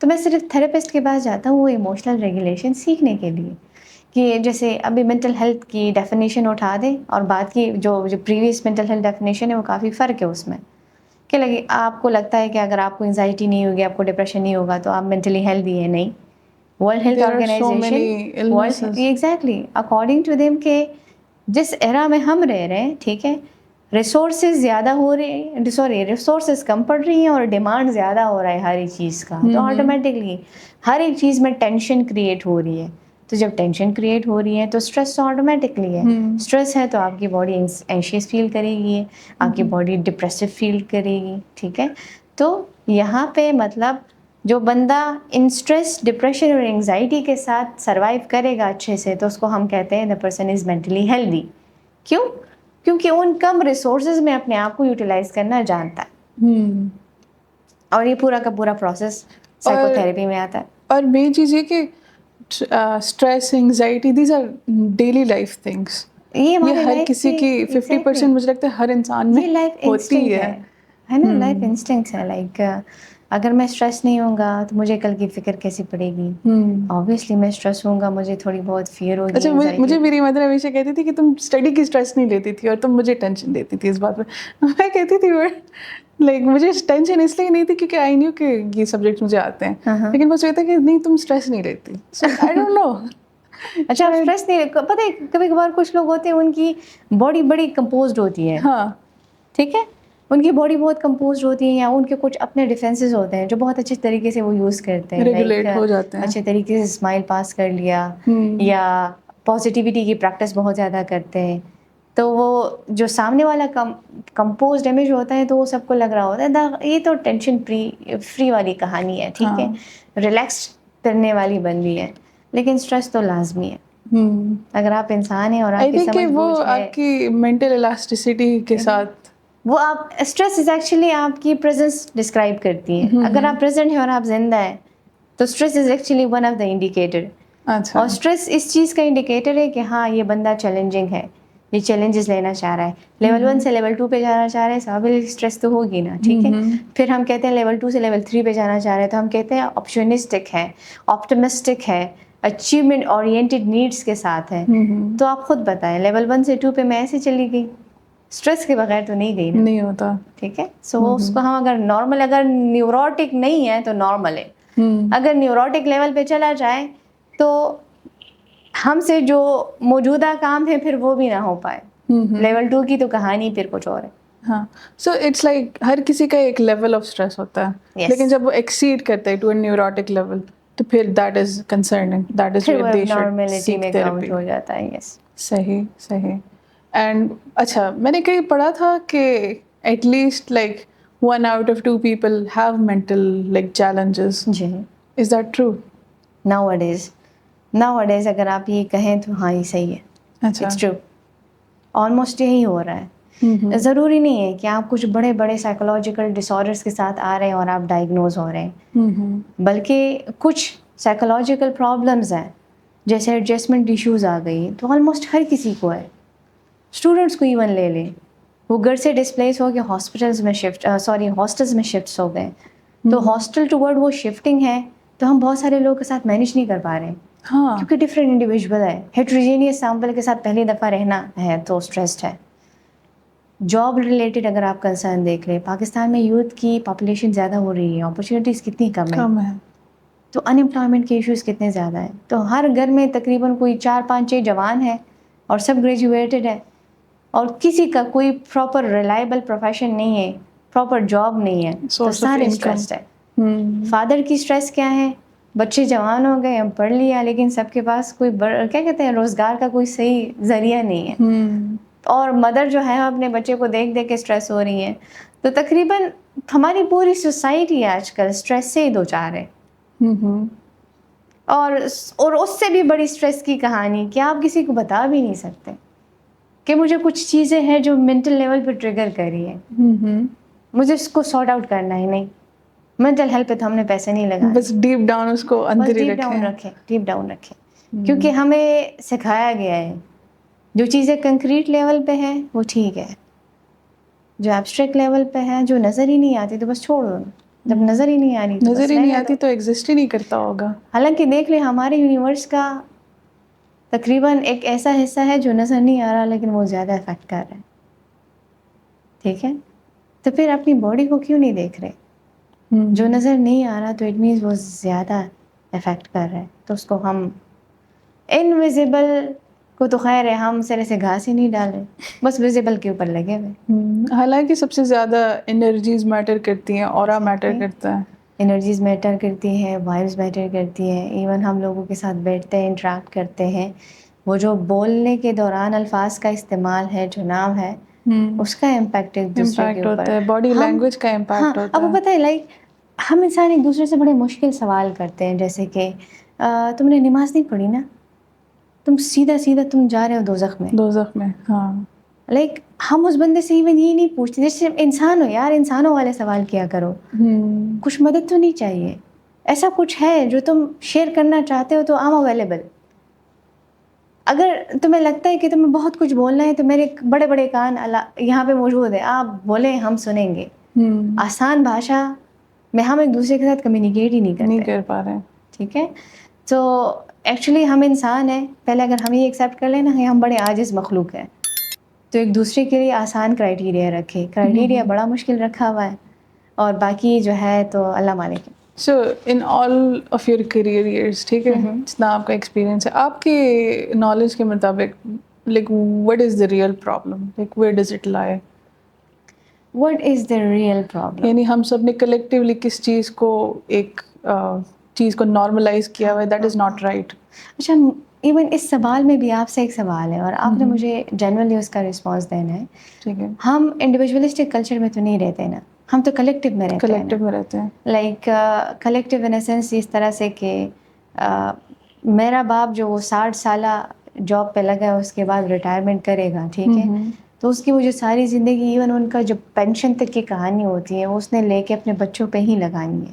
Speaker 2: میں صرف تھراپسٹ کے پاس جاتا ہوں وہ ایموشنل ریگولیشن سیکھنے کے لیے. کہ جیسے ابھی مینٹل ہیلتھ کی ڈیفینیشن اٹھا دیں اور بات کی جو پریویس مینٹل ہیلتھ ڈیفینیشن ہے وہ کافی فرق ہے اس میں. کہ لگے آپ کو لگتا ہے کہ اگر آپ کو انزائٹی نہیں ہوگی, آپ کو ڈپریشن نہیں ہوگا تو آپ مینٹلی ہیلدی ہیں. نہیں, world health
Speaker 1: There are so many
Speaker 2: organization
Speaker 1: illnesses.
Speaker 2: Exactly according to them کہ جس ایرا میں ہم رہ رہے ہیں, ٹھیک ہے, ریسورسز زیادہ ہو رہے ہیں, سوری ریسورسز کم پڑ رہی ہیں اور ڈیمانڈ زیادہ ہو رہا ہے ہر ایک چیز کا, تو آٹومیٹکلی ہر ایک چیز میں ٹینشن کریٹ ہو رہی ہے. تو جب ٹینشن کریٹ ہو رہی ہے تو اسٹریس تو آٹومیٹکلی ہے. اسٹریس ہے تو آپ کی باڈی اینشیس فیل کرے گی, آپ کی باڈی ڈپریسو فیل کرے گی, ٹھیک ہے. تو یہاں پہ مطلب جو بندہ ان اسٹریس, ڈپریشن اور انگزائٹی کے ساتھ سروائیو کرے گا اچھے سے, تو اس کو ہم کہتے ہیں the person is mentally healthy. کیوں؟ کیونکہ ان کم ریسورسز میں اپنے آپ کو یوٹیلائز کرنا جانتا ہے. اور یہ پورا کا پورا پروسیس سائیکو تھراپی میں آتا ہے.
Speaker 1: اور مین چیز یہ کہ stress, anxiety, these are daily life things. یہ ہر کسی کی 50% مجھے لگتا ہے ہر انسان میں ہوتی
Speaker 2: ہے نا, لائف انسٹنکٹس ہے. لائک اگر میں اسٹریس نہیں ہوں گا تو مجھے کل کی فکر کیسی پڑے گی. آبویسلی میں اسٹریس ہوں گا, مجھے تھوڑی بہت فیئر ہوگی.
Speaker 1: اچھا, مجھے میری مدر ہمیشہ کہتی تھی کہ تم اسٹڈی کی اسٹریس نہیں لیتی تھی اور تم مجھے ٹینشن دیتی تھی اس بات پہ. میں کہتی تھی لائک مجھے ٹینشن اس لیے نہیں تھی کیونکہ آئی نیو کہ یہ سبجیکٹ مجھے آتے ہیں, لیکن بس یہ تھا کہ نہیں تم اسٹریس نہیں لیتی. سو آئی ڈونٹ نو.
Speaker 2: اچھا, اسٹریس نہیں, پتہ ہے کبھی کبھار کچھ لوگ ہوتے ہیں ان کی باڈی بڑی کمپوزڈ ہوتی ہے.
Speaker 1: ہاں,
Speaker 2: ٹھیک ہے, ان کی باڈی بہت کمپوزڈ ہوتی ہے, یا ان کے کچھ اپنے ڈیفینسز ہوتے ہیں جو بہت اچھے طریقے سے وہ یوز کرتے ہیں.
Speaker 1: ریگولیٹ ہو جاتے ہیں
Speaker 2: اچھے طریقے سے اسمائل پاس کر لیا, یا پازیٹیوٹی کی پریکٹس بہت زیادہ کرتے ہیں. تو وہ جو سامنے والا کمپوزڈ امیج ہوتا ہے تو وہ سب کو لگ رہا ہوتا ہے یہ تو ٹینشن فری والی کہانی ہے, ٹھیک ہے, ریلیکس کرنے والی بندی ہے. لیکن اسٹریس تو لازمی ہے. اگر آپ انسان ہیں اور آپ کی سمجھ بوجھ ہے,
Speaker 1: آپ کی مینٹل الاسٹیسٹی کے ساتھ
Speaker 2: وہ آپ اسٹریس از ایکچولی آپ کی پریزنس ڈسکرائب کرتی ہے. اگر آپ پریزنٹ ہیں اور آپ زندہ ہیں تو stress is actually one of the indicator.
Speaker 1: اچھا,
Speaker 2: اور اسٹریس اس چیز کا انڈیکیٹر ہے کہ ہاں یہ بندہ چیلنجنگ ہے, یہ چیلنجز لینا چاہ رہا ہے. لیول 1 سے لیول 2 پہ جانا چاہ رہا ہے, سابل اسٹریس تو ہوگی نا, ٹھیک ہے. پھر ہم کہتے ہیں لیول 2 سے لیول 3 پہ جانا چاہ رہے ہیں, تو ہم کہتے ہیں آپشنسٹک ہے, آپٹمسٹک ہے, اچیومنٹ اورینٹیڈ نیڈس کے ساتھ ہے. تو آپ خود بتائیں, لیول 1 سے 2 پہ میں ایسے چلی گئی, اسٹریس کے بغیر تو نہیں گئی نا,
Speaker 1: نہیں ہوتا.
Speaker 2: ٹھیک ہے. سو اس کو ہم اگر نارمل, اگر نیوروٹک نہیں ہے تو نارمل ہے. اگر نیوروٹک لیول پہ چلا جائے تو ہم سے جو موجودہ کام ہے پھر وہ بھی نہ ہو پائے. لیول 2 کی تو کہانی پھر کچھ اور ہے.
Speaker 1: ہاں, سو اٹس لائک ہر کسی کا ایک لیول آف اسٹریس ہوتا ہے, لیکن جب وہ ایکسیڈ کرتا ہے ٹو اے نیوروٹک لیول تو پھر that is concerning, that is where they should seek therapy.
Speaker 2: ہو جاتا ہے. یس,
Speaker 1: صحیح صحیح. اینڈ اچھا, میں نے کہیں پڑھا تھا کہ at least like 1 out of 2 people have mental like challenges.
Speaker 2: جی,
Speaker 1: Is that true?
Speaker 2: Nowadays اگر آپ یہ کہیں تو ہاں یہ صحیح ہے.
Speaker 1: اچھا,
Speaker 2: اٹس ٹرو, آلموسٹ یہی ہو رہا ہے. ضروری نہیں ہے کہ آپ کچھ بڑے بڑے سائیکولوجیکل ڈس آرڈرس کے ساتھ آ رہے ہیں اور آپ ڈائگنوز ہو رہے ہیں, بلکہ کچھ سائیکولوجیکل پرابلمز ہیں جیسے ایڈجسٹمنٹ ایشوز آ گئی تو آلموسٹ ہر کسی کو ہے. اسٹوڈنٹس کو ایون لے لیں, وہ گھر سے ڈسپلیس ہو کے ہاسپٹلس میں ہاسٹلس میں شفٹس ہو گئے. تو ہاسٹل ٹو ورڈ وہ شفٹنگ ہے, تو ہم بہت سارے لوگوں کے ساتھ مینیج نہیں کر پا رہے ہیں, کیونکہ ڈفرینٹ انڈیویجول ہے. ہیٹروجینیس سیمپل کے ساتھ پہلی دفعہ رہنا ہے تو اسٹریسڈ ہے. جاب ریلیٹڈ اگر آپ کنسرن دیکھ لیں, پاکستان میں یوتھ کی پاپولیشن زیادہ ہو رہی ہے, اپرچونیٹیز کتنی کم ہے, تو ان امپلائمنٹ کے ایشوز کتنے زیادہ ہیں. تو ہر گھر میں تقریباً کوئی 4-5-6 جوان ہیں اور سب گریجویٹڈ ہے, اور کسی کا کوئی پراپر ریلائبل پروفیشن نہیں ہے, پراپر جاب نہیں ہے, تو سارے اسٹریسڈ ہے. فادر کی اسٹریس کیا ہے, بچے جوان ہو گئے, ہم پڑھ لیا, لیکن سب کے پاس کوئی کیا کہتے ہیں روزگار کا کوئی صحیح ذریعہ نہیں ہے. اور مدر جو ہے اپنے بچے کو دیکھ دیکھ کے اسٹریس ہو رہی ہیں. تو تقریباً ہماری پوری سوسائٹی آج کل اسٹریس سے ہی دو چار ہے. اور اس سے بھی بڑی اسٹریس کی کہانی کہ آپ کسی کو بتا بھی نہیں سکتے کہ مجھے کچھ چیزیں ہیں جو مینٹل لیول پہ ٹریگر کر رہی ہیں, مجھے اس کو سارٹ آؤٹ کرنا ہے. نہیں, مینٹل ہیلتھ پہ تو ہم نے پیسے نہیں لگائے,
Speaker 1: بس ڈیپ ڈاؤن اس کو اندر ہی رکھیں,
Speaker 2: ڈیپ ڈاؤن رکھیں. کیونکہ ہمیں سکھایا گیا ہے جو چیزیں کنکریٹ لیول پہ ہیں وہ ٹھیک ہے, جو ایبسٹریکٹ لیول پہ ہے جو نظر ہی نہیں آتی تو بس چھوڑ دو. جب نظر ہی نہیں آ رہی
Speaker 1: نظر ہی نہیں آتی تو ایگزسٹ ہی نہیں کرتا ہوگا.
Speaker 2: حالانکہ دیکھ لیں ہمارے یونیورس کا تقریباً ایک ایسا حصہ ہے جو نظر نہیں آ رہا لیکن وہ زیادہ افیکٹ کر رہا ہے. ٹھیک ہے, تو پھر اپنی باڈی کو کیوں نہیں دیکھ رہے؟ جو نظر نہیں آ رہا تو اٹ مینس وہ زیادہ افیکٹ کر رہا ہے. تو اس کو ہم انویزیبل کو تو خیر ہے, ہم سرے سے گھاس ہی نہیں ڈالیں, بس ویزیبل کے اوپر لگے ہوئے.
Speaker 1: حالانکہ سب سے زیادہ انرجیز میٹر کرتی ہیں, اورا میٹر کرتا ہے,
Speaker 2: انرجیز میٹر کرتی ہیں, وائبز میٹر کرتی ہیں. ایون ہم لوگوں کے ساتھ بیٹھتے ہیں, انٹریکٹ کرتے ہیں, وہ جو بولنے کے دوران الفاظ کا استعمال ہے, چناؤ ہے, اس کا امپیکٹ ایک دوسرے کے
Speaker 1: امپیکٹ
Speaker 2: اوپر
Speaker 1: ہوتا ہے, باڈی لینگویج کا
Speaker 2: ہاں.
Speaker 1: امپیکٹ ہوتا
Speaker 2: اب وہ
Speaker 1: ہے.
Speaker 2: پتہ ہے لائک ہم انسان ایک دوسرے سے بڑے مشکل سوال کرتے ہیں, جیسے کہ تم نے نماز نہیں پڑھی نا, تم سیدھا تم جا رہے ہو دوزخ میں.
Speaker 1: دوزخ میں, ہاں.
Speaker 2: لائک ہم اس بندے سے ایون یہ نہیں پوچھتے, جیسے انسان ہو یار, انسانوں والے سوال کیا کرو. کچھ مدد تو نہیں چاہیے؟ ایسا کچھ ہے جو تم شیئر کرنا چاہتے ہو تو آئی ایم اویلیبل. اگر تمہیں لگتا ہے کہ تمہیں بہت کچھ بولنا ہے تو میرے بڑے بڑے کان یہاں پہ موجود ہیں, آپ بولیں, ہم سنیں گے. آسان بھاشا میں ہم ایک دوسرے کے ساتھ کمیونیکیٹ ہی نہیں
Speaker 1: کر پا رہے.
Speaker 2: ٹھیک ہے, تو ایکچولی ہم انسان ہیں. پہلے اگر ہم یہ ایکسیپٹ کر لیں نا کہ ہم بڑے عاجز مخلوق ہیں, تو ایک دوسرے کے لیے آسان کرائٹیریا رکھے. کرائٹیریا بڑا مشکل رکھا ہوا ہے, اور باقی جو ہے تو اللہ مالک ہے.
Speaker 1: So in all of your career years, ٹھیک ہے, جتنا آپ کا ایکسپیرینس ہے, آپ کے نالج کے مطابق like what is the real problem, like where does it lie?
Speaker 2: What is the real problem?
Speaker 1: یعنی ہم سب نے کلیکٹیولی کس چیز کو, ایک چیز کو نارملائز کیا ہوا ہے, دیٹ از ناٹ رائٹ.
Speaker 2: اچھا, ایون اس سوال میں بھی آپ سے ایک سوال ہے, اور آپ نے مجھے جنرلی اس کا رسپانس دینا ہے.
Speaker 1: ٹھیک ہے,
Speaker 2: ہم انڈیویجولسٹک کلچر میں تو نہیں رہتے نا, ہم تو کلیکٹیو میں رہتے ہیں.
Speaker 1: کلیکٹیو میں رہتے ہیں.
Speaker 2: Like collective in a sense اس طرح سے کہ میرا باپ جو وہ 60 سالہ جاب پہ لگا ہے, اس کے بعد ریٹائرمنٹ کرے گا, ٹھیک ہے, تو اس کی وہ جو ساری زندگی, ایون ان کا جو پینشن تک کی کہانی ہوتی ہے, وہ اس نے لے کے اپنے بچوں پہ ہی لگانی ہے.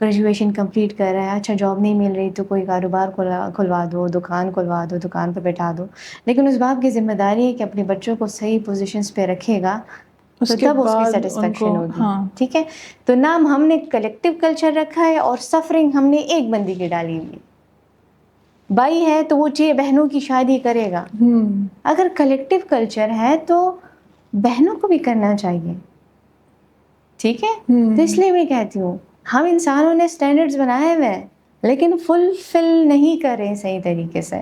Speaker 2: گریجویشن کمپلیٹ کر رہا ہے, اچھا جاب نہیں مل رہی تو کوئی کاروبار کھلوا دو, دکان کھلوا دو, دکان پہ بیٹھا دو. لیکن اس باپ کی ذمہ داری ہے کہ اپنے بچوں کو صحیح پوزیشنز پہ رکھے گا, تو تب اس کی سیٹسفیکشن ہوگی. ٹھیک ہے, تو نام ہم نے کلیکٹیو کلچر رکھا ہے, اور سفرنگ ہم نے ایک بندی کی ڈالی ہوئی. بھائی ہے تو وہ چاہیے بہنوں کی شادی کرے گا. اگر کلیکٹیو کلچر ہے تو بہنوں کو بھی کرنا چاہیے. ٹھیک ہے, تو اس لیے میں کہتی ہوں ہم انسانوں نے اسٹینڈرڈز بنائے ہوئے ہیں, لیکن فل نہیں کر رہے ہیں صحیح طریقے سے.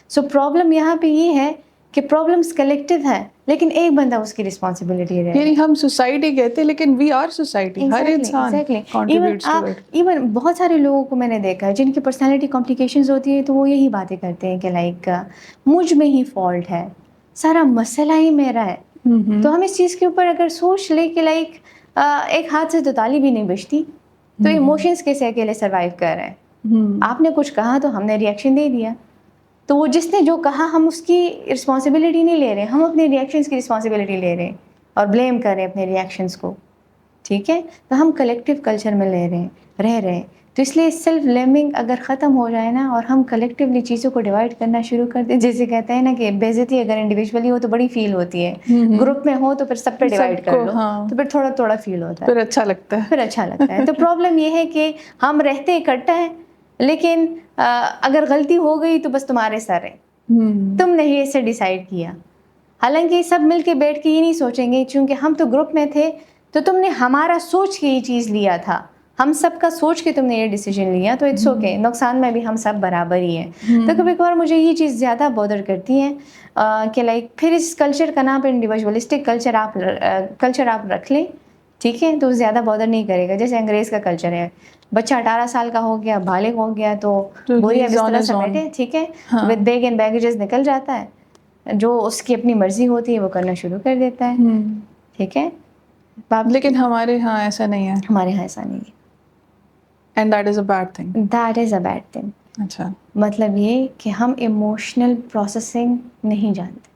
Speaker 2: سو پرابلم یہاں پہ یہ ہے کہ پرابلمس کلیکٹیو ہے, لیکن ایک بندہ اس کی رسپانسبلٹی ہے.
Speaker 1: یعنی ہم سوسائٹی کہتے ہیں, لیکن وی آر سوسائٹی, ہر انسان کنٹریبیوٹس ٹو اٹ.
Speaker 2: ایون بہت سارے لوگوں کو میں نے دیکھا ہے جن کی پرسنالٹی کمپلیکیشنز ہوتی ہے, تو وہ یہی باتیں کرتے ہیں کہ لائک مجھ میں ہی فالٹ ہے, سارا مسئلہ ہی میرا ہے. تو ہم اس چیز کے اوپر اگر سوچ لیں کہ لائک ایک ہاتھ سے تو تالی بھی نہیں بجتی, تو ایموشنز کیسے اکیلے سروائیو کر رہے ہیں. آپ نے کچھ کہا تو ہم نے ریئیکشن دے دیا, تو وہ جس نے جو کہا ہم اس کی رسپانسبلٹی نہیں لے رہے, ہم اپنے ریئیکشنز کی رسپانسبلٹی لے رہے ہیں اور بلیم کر رہے ہیں اپنے ریئیکشنز کو. ٹھیک ہے, تو ہم کلیکٹیو کلچر میں رہ رہے ہیں. تو اس لیے سیلف بلیمنگ اگر ختم ہو جائے نا, اور ہم کلیکٹیولی چیزوں کو ڈیوائڈ کرنا شروع کر دیں, جیسے کہتے ہیں نا کہ بے عزتی اگر انڈیویجولی ہو تو بڑی فیل ہوتی ہے, گروپ میں ہو تو پھر سب پہ ڈیوائڈ کر لو تو پھر تھوڑا تھوڑا فیل ہوتا ہے,
Speaker 1: پھر اچھا لگتا ہے.
Speaker 2: تو پرابلم یہ ہے کہ ہم رہتے اکٹھا ہیں, لیکن اگر غلطی ہو گئی تو بس تمہارے سر ہے, تم نے ہی اسے ڈیسائیڈ کیا. حالانکہ سب مل کے بیٹھ کے یہ نہیں سوچیں گے, چونکہ ہم تو گروپ میں تھے, تو تم نے ہمارا سوچ کے یہ چیز لیا تھا, ہم سب کا سوچ کے تم نے یہ ڈیسیجن لیا, تو اٹس اوکے, نقصان میں بھی ہم سب برابر ہی ہیں. تو کبھی کبھار مجھے یہ چیز زیادہ بودر کرتی ہے کہ لائک پھر اس کلچر کا نام انڈیویجولسٹک کلچر آپ رکھ لیں, ٹھیک ہے, تو زیادہ بودر نہیں کرے گا. جیسے انگریز کا کلچر ہے, بچہ 18 سال کا ہو گیا, بالغ ہو گیا, تو بوریا بستر سمیٹے, ٹھیک ہے, ود بیگ اینڈ بیگیجز نکل جاتا ہے, جو اس کی اپنی مرضی ہوتی ہے وہ کرنا شروع کر دیتا ہے. ٹھیک ہے,
Speaker 1: لیکن ہمارے ہاں ایسا نہیں ہے.
Speaker 2: ہمارے یہاں ایسا نہیں ہے.
Speaker 1: And that is a bad thing.
Speaker 2: That is a bad thing.
Speaker 1: اچھا,
Speaker 2: مطلب یہ کہ ہم ایموشنل پروسیسنگ نہیں جانتے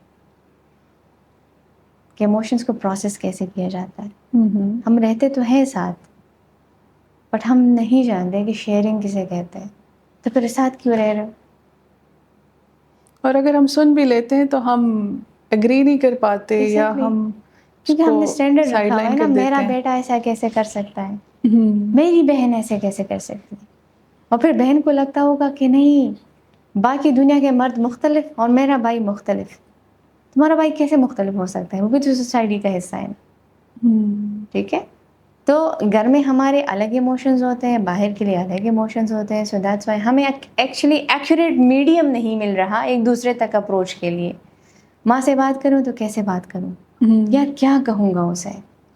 Speaker 2: کہ ایموشنس کو پروسیس کیسے کیا جاتا ہے. ہم رہتے تو ہیں ساتھ, بٹ ہم نہیں جانتے کہ شیئرنگ کسے کہتے ہیں. تو پھر ساتھ کیوں رہ رہے ہو؟
Speaker 1: اور اگر ہم سن بھی لیتے ہیں تو ہم اگری نہیں کر پاتے, یا ہم
Speaker 2: کیونکہ ہم نے اسٹینڈرڈ رکھا ہوا ہے نا, میرا بیٹا ایسا کیسے کر سکتا ہے, میری بہن ایسے کیسے کر سکتی ہے. اور پھر بہن کو لگتا ہوگا کہ نہیں, باقی دنیا کے مرد مختلف اور میرا بھائی مختلف. تمہارا بھائی کیسے مختلف ہو سکتا ہے؟ وہ بھی تو سوسائٹی کا حصہ ہے نا. ٹھیک ہے. تو گھر میں ہمارے الگ ایموشنز ہوتے ہیں, باہر کے لیے الگ ایموشنز ہوتے ہیں. سو دیٹس وائی ہمیں ایکچولی ایکوریٹ میڈیم نہیں مل رہا ایک دوسرے تک اپروچ کے لیے. ماں سے بات کروں تو کیسے بات کروں, یار کیا کہوں گا اسے,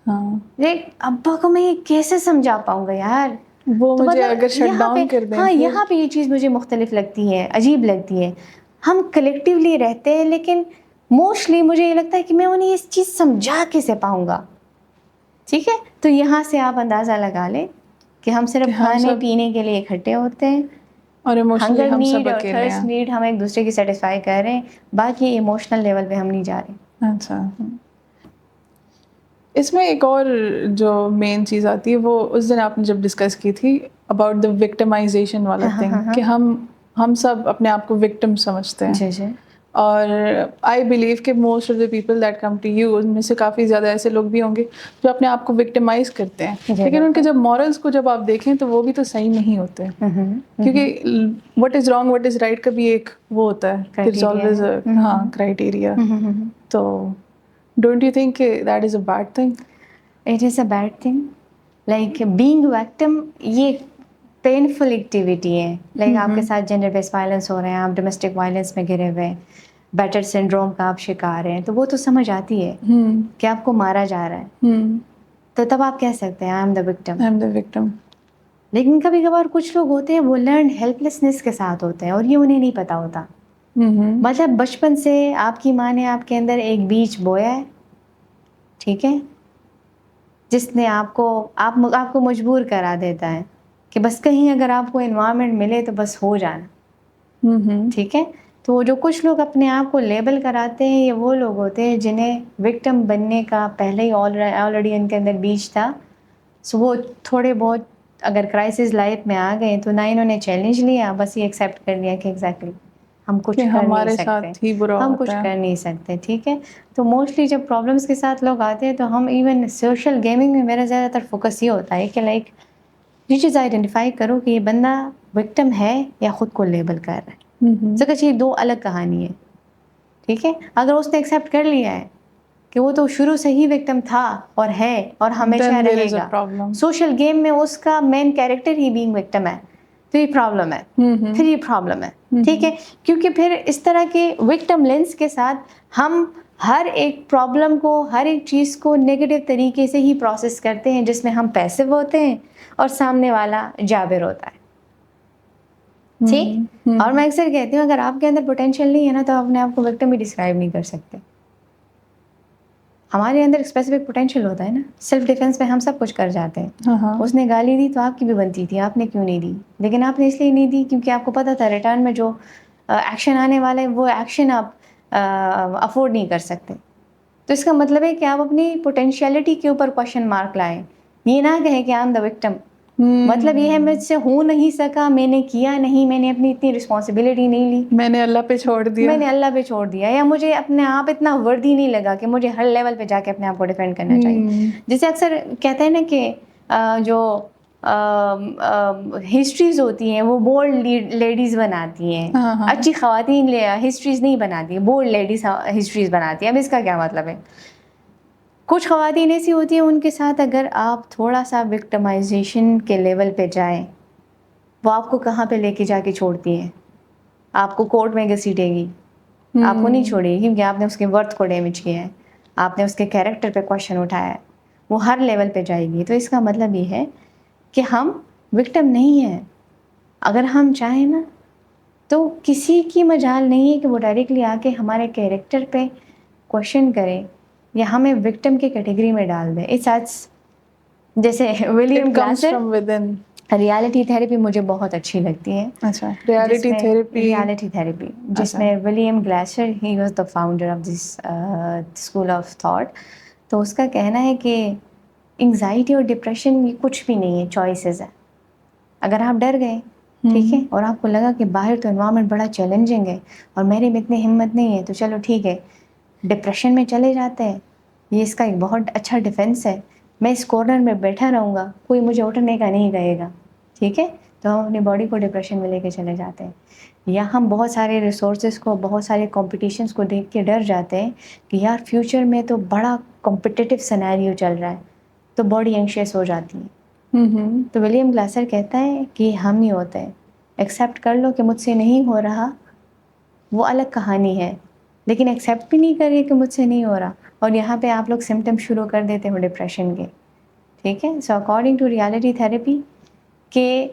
Speaker 2: ابا کو میں یہ کیسے سمجھا پاؤں گا یار.
Speaker 1: وہ
Speaker 2: تو
Speaker 1: مجھے
Speaker 2: مطلب
Speaker 1: اگر شٹ ڈاؤن کر دیں,
Speaker 2: ہاں یہاں پہ یہ چیز مجھے مختلف لگتی ہے, عجیب لگتی ہے. ہم کلیکٹیولی رہتے ہیں لیکن موسٹلی مجھے یہ لگتا ہے کہ میں انہیں اس چیز سمجھا کیسے پاؤں گا. ٹھیک ہے. تو یہاں سے آپ اندازہ لگا لیں کہ ہم صرف کھانے پینے کے لیے اکٹھے ہوتے ہیں,
Speaker 1: اور ایموشنلی
Speaker 2: ہنگر
Speaker 1: ہم سب
Speaker 2: نیڈ اور
Speaker 1: اکیلے
Speaker 2: تھرسٹ
Speaker 1: ہیں.
Speaker 2: نیڈ ہم ایک دوسرے کی سیٹسفائی کر رہے ہیں, باقی ایموشنل لیول پہ ہم نہیں جا رہے.
Speaker 1: اچھا. اس میں ایک اور جو مین چیز آتی ہے وہ اس دن آپ نے جب ڈسکس کی تھی اباؤٹ دا وکٹمائزیشن والا تھنگ, کہ ہم سب اپنے آپ کو وکٹم سمجھتے ہیں.
Speaker 2: جی جی.
Speaker 1: اور آئی بلیو کہ most of the people that come to you, ان میں سے کافی زیادہ ایسے لوگ بھی ہوں گے جو اپنے آپ کو وکٹمائز کرتے ہیں, لیکن ان کے جب مورلس کو جب آپ دیکھیں تو وہ بھی تو صحیح نہیں ہوتے. کیونکہ what is wrong what is right کا بھی ایک وہ ہوتا ہے, دیر از آلویز ہاں کرائٹیریا. تو don't you think that is a bad thing?
Speaker 2: It is a bad thing. Like being victim یہ پینفل ایکٹیویٹی ہے. لائک آپ کے ساتھ جینڈر بیس وائلنس ہو رہے ہیں, آپ ڈومیسٹک وائلنس میں گرے ہوئے ہیں, بیٹر سنڈروم کا آپ شکار ہیں, تو وہ تو سمجھ آتی ہے کہ آپ کو مارا جا رہا ہے. تو تب آپ کہہ سکتے ہیں آئی ایم دا وکٹم. لیکن کبھی کبھار کچھ لوگ ہوتے ہیں وہ لرن ہیلپ لیسنس کے ساتھ ہوتے ہیں اور یہ انہیں نہیں پتا ہوتا. مطلب بچپن سے آپ کی ماں نے آپ کے اندر ایک بیج بویا ہے, ٹھیک ہے, جس نے آپ کو مجبور کرا دیتا ہے کہ بس کہیں اگر آپ کو انوائرمنٹ ملے تو بس ہو جانا. ٹھیک ہے. تو جو کچھ لوگ اپنے آپ کو لیبل کراتے ہیں یہ وہ لوگ ہوتے ہیں جنہیں وکٹم بننے کا پہلے ہی آلریڈی ان کے اندر بیج تھا. سو وہ تھوڑے بہت اگر کرائسس لائف میں آ گئے تو نہ انہوں نے چیلنج لیا, بس یہ ایکسیپٹ کر لیا کہ ایگزیکٹلی ہم کچھ کر نہیں سکتے, ہم کچھ کر نہیں سکتے. ٹھیک ہے. تو موسٹلی جب پرابلمس کے ساتھ لوگ آتے ہیں تو ہم ایون سوشل گیمنگ میں میرا زیادہ تر فوکس یہ ہوتا ہے کہ لائک یہ چیز آئیڈینٹیفائی کرو کہ یہ بندہ وکٹم ہے یا خود کو لیبل کر رہا ہے. سکچ یہ دو الگ کہانی ہے. ٹھیک ہے. اگر اس نے ایکسیپٹ کر لیا ہے کہ وہ تو شروع سے ہی وکٹم تھا اور ہے اور ہمیشہ رہے گا, سوشل گیم میں اس کا مین کیریکٹر ہی بینگ وکٹم ہے, تو یہ پرابلم ہے. پھر یہ پرابلم ہے. ٹھیک ہے. کیونکہ پھر اس طرح کے وکٹم لینس کے ساتھ ہم ہر ایک پرابلم کو, ہر ایک چیز کو نیگیٹو طریقے سے ہی پروسیس کرتے ہیں, جس میں ہم پیسو ہوتے ہیں اور سامنے والا جابر ہوتا ہے. ٹھیک. اور میں اکثر کہتی ہوں اگر آپ کے اندر پوٹینشیل نہیں ہے نا تو آپ اپنے آپ کو وکٹم بھی ڈسکرائب نہیں کر سکتے. ہمارے اندر اسپیسیفک پوٹینشیل ہوتا ہے نا, سیلف ڈیفینس میں ہم سب کچھ کر جاتے ہیں. اس نے گالی دی تو آپ کی بھی بنتی تھی, آپ نے کیوں نہیں دی؟ لیکن آپ نے اس لیے نہیں دی کیونکہ آپ کو پتہ تھا ریٹرن میں جو ایکشن آنے والا ہے وہ ایکشن آپ افورڈ نہیں کر سکتے. تو اس کا مطلب ہے کہ آپ اپنی پوٹینشیلٹی کے اوپر کوشچن مارک لائیں. یہ نہ کہیں کہ آئی ایم دا وکٹم. مطلب یہ ہے مجھ سے ہو نہیں سکا, میں نے کیا نہیں, میں نے اپنی اتنی رسپانسبلٹی نہیں لی,
Speaker 1: میں نے اللہ پہ چھوڑ دیا,
Speaker 2: میں نے اللہ پہ چھوڑ دیا, یا مجھے اپنے آپ اتنا وردی نہیں لگا کہ مجھے ہر لیول پہ جا کے اپنے آپ کو ڈیفینڈ کرنا چاہیے. جسے اکثر کہتے ہیں نا کہ جو ہسٹریز ہوتی ہیں وہ بولڈ لیڈیز بناتی ہیں, اچھی خواتین ہسٹریز نہیں بناتی, بولڈ لیڈیز ہسٹریز بناتی ہیں. اب اس کا کیا مطلب ہے؟ کچھ خواتین ایسی ہوتی ہیں ان کے ساتھ اگر آپ تھوڑا سا وکٹمائزیشن کے لیول پہ جائیں, وہ آپ کو کہاں پہ لے کے جا کے چھوڑتی ہیں؟ آپ کو کورٹ میں گھسیٹے گی, آپ کو نہیں چھوڑے گی کیونکہ آپ نے اس کے ورتھ کو ڈیمیج کیا ہے, آپ نے اس کے کیریکٹر پہ کوشچن اٹھایا ہے, وہ ہر لیول پہ جائے گی. تو اس کا مطلب یہ ہے کہ ہم وکٹم نہیں ہیں. اگر ہم چاہیں نا تو کسی کی مجال نہیں ہے کہ وہ ڈائریکٹلی آ کے ہمارے کیریکٹر پہ کوشچن کرے یا ہمیں وکٹم کی کیٹیگری میں ڈال دے. جیسے ولیم گلاسر, ریالٹی تھیراپی مجھے بہت اچھی لگتی ہے.
Speaker 1: اچھا, ریالٹی
Speaker 2: تھیراپی جس میں William Glasser, he was the founder of this school of thought. تو اس کا کہنا ہے کہ انگزائٹی اور ڈپریشن یہ کچھ بھی نہیں ہے, چوائسیز ہے. اگر آپ ڈر گئے, ٹھیک ہے, اور آپ کو لگا کہ باہر تو انوائرمنٹ بڑا چیلنجنگ ہے اور میرے میں اتنی ہمت نہیں ہے, تو چلو ٹھیک ہے, ڈپریشن میں چلے جاتے ہیں. یہ اس کا ایک بہت اچھا ڈیفینس ہے. میں اس کارنر میں بیٹھا رہوں گا, کوئی مجھے اٹھنے کا نہیں کہے گا. ٹھیک ہے. تو ہم اپنی باڈی کو ڈپریشن میں لے کے چلے جاتے ہیں. یا ہم بہت سارے ریسورسز کو, بہت سارے کمپٹیشنس کو دیکھ کے ڈر جاتے ہیں کہ یار فیوچر میں تو بڑا کمپٹیٹیو سینیریو چل رہا ہے, تو باڈی اینکشیس ہو جاتی ہے. تو ولیم گلاسر کہتا ہے کہ ہم ہی ہوتے ہیں, ایکسیپٹ کر لو کہ مجھ سے نہیں ہو رہا, وہ الگ کہانی ہے, لیکن ایکسیپٹ بھی نہیں کر رہے کہ مجھ سے نہیں ہو رہا, اور یہاں پہ آپ لوگ سمٹم شروع کر دیتے ہو ڈپریشن کے. ٹھیک ہے, so according to reality therapy کہ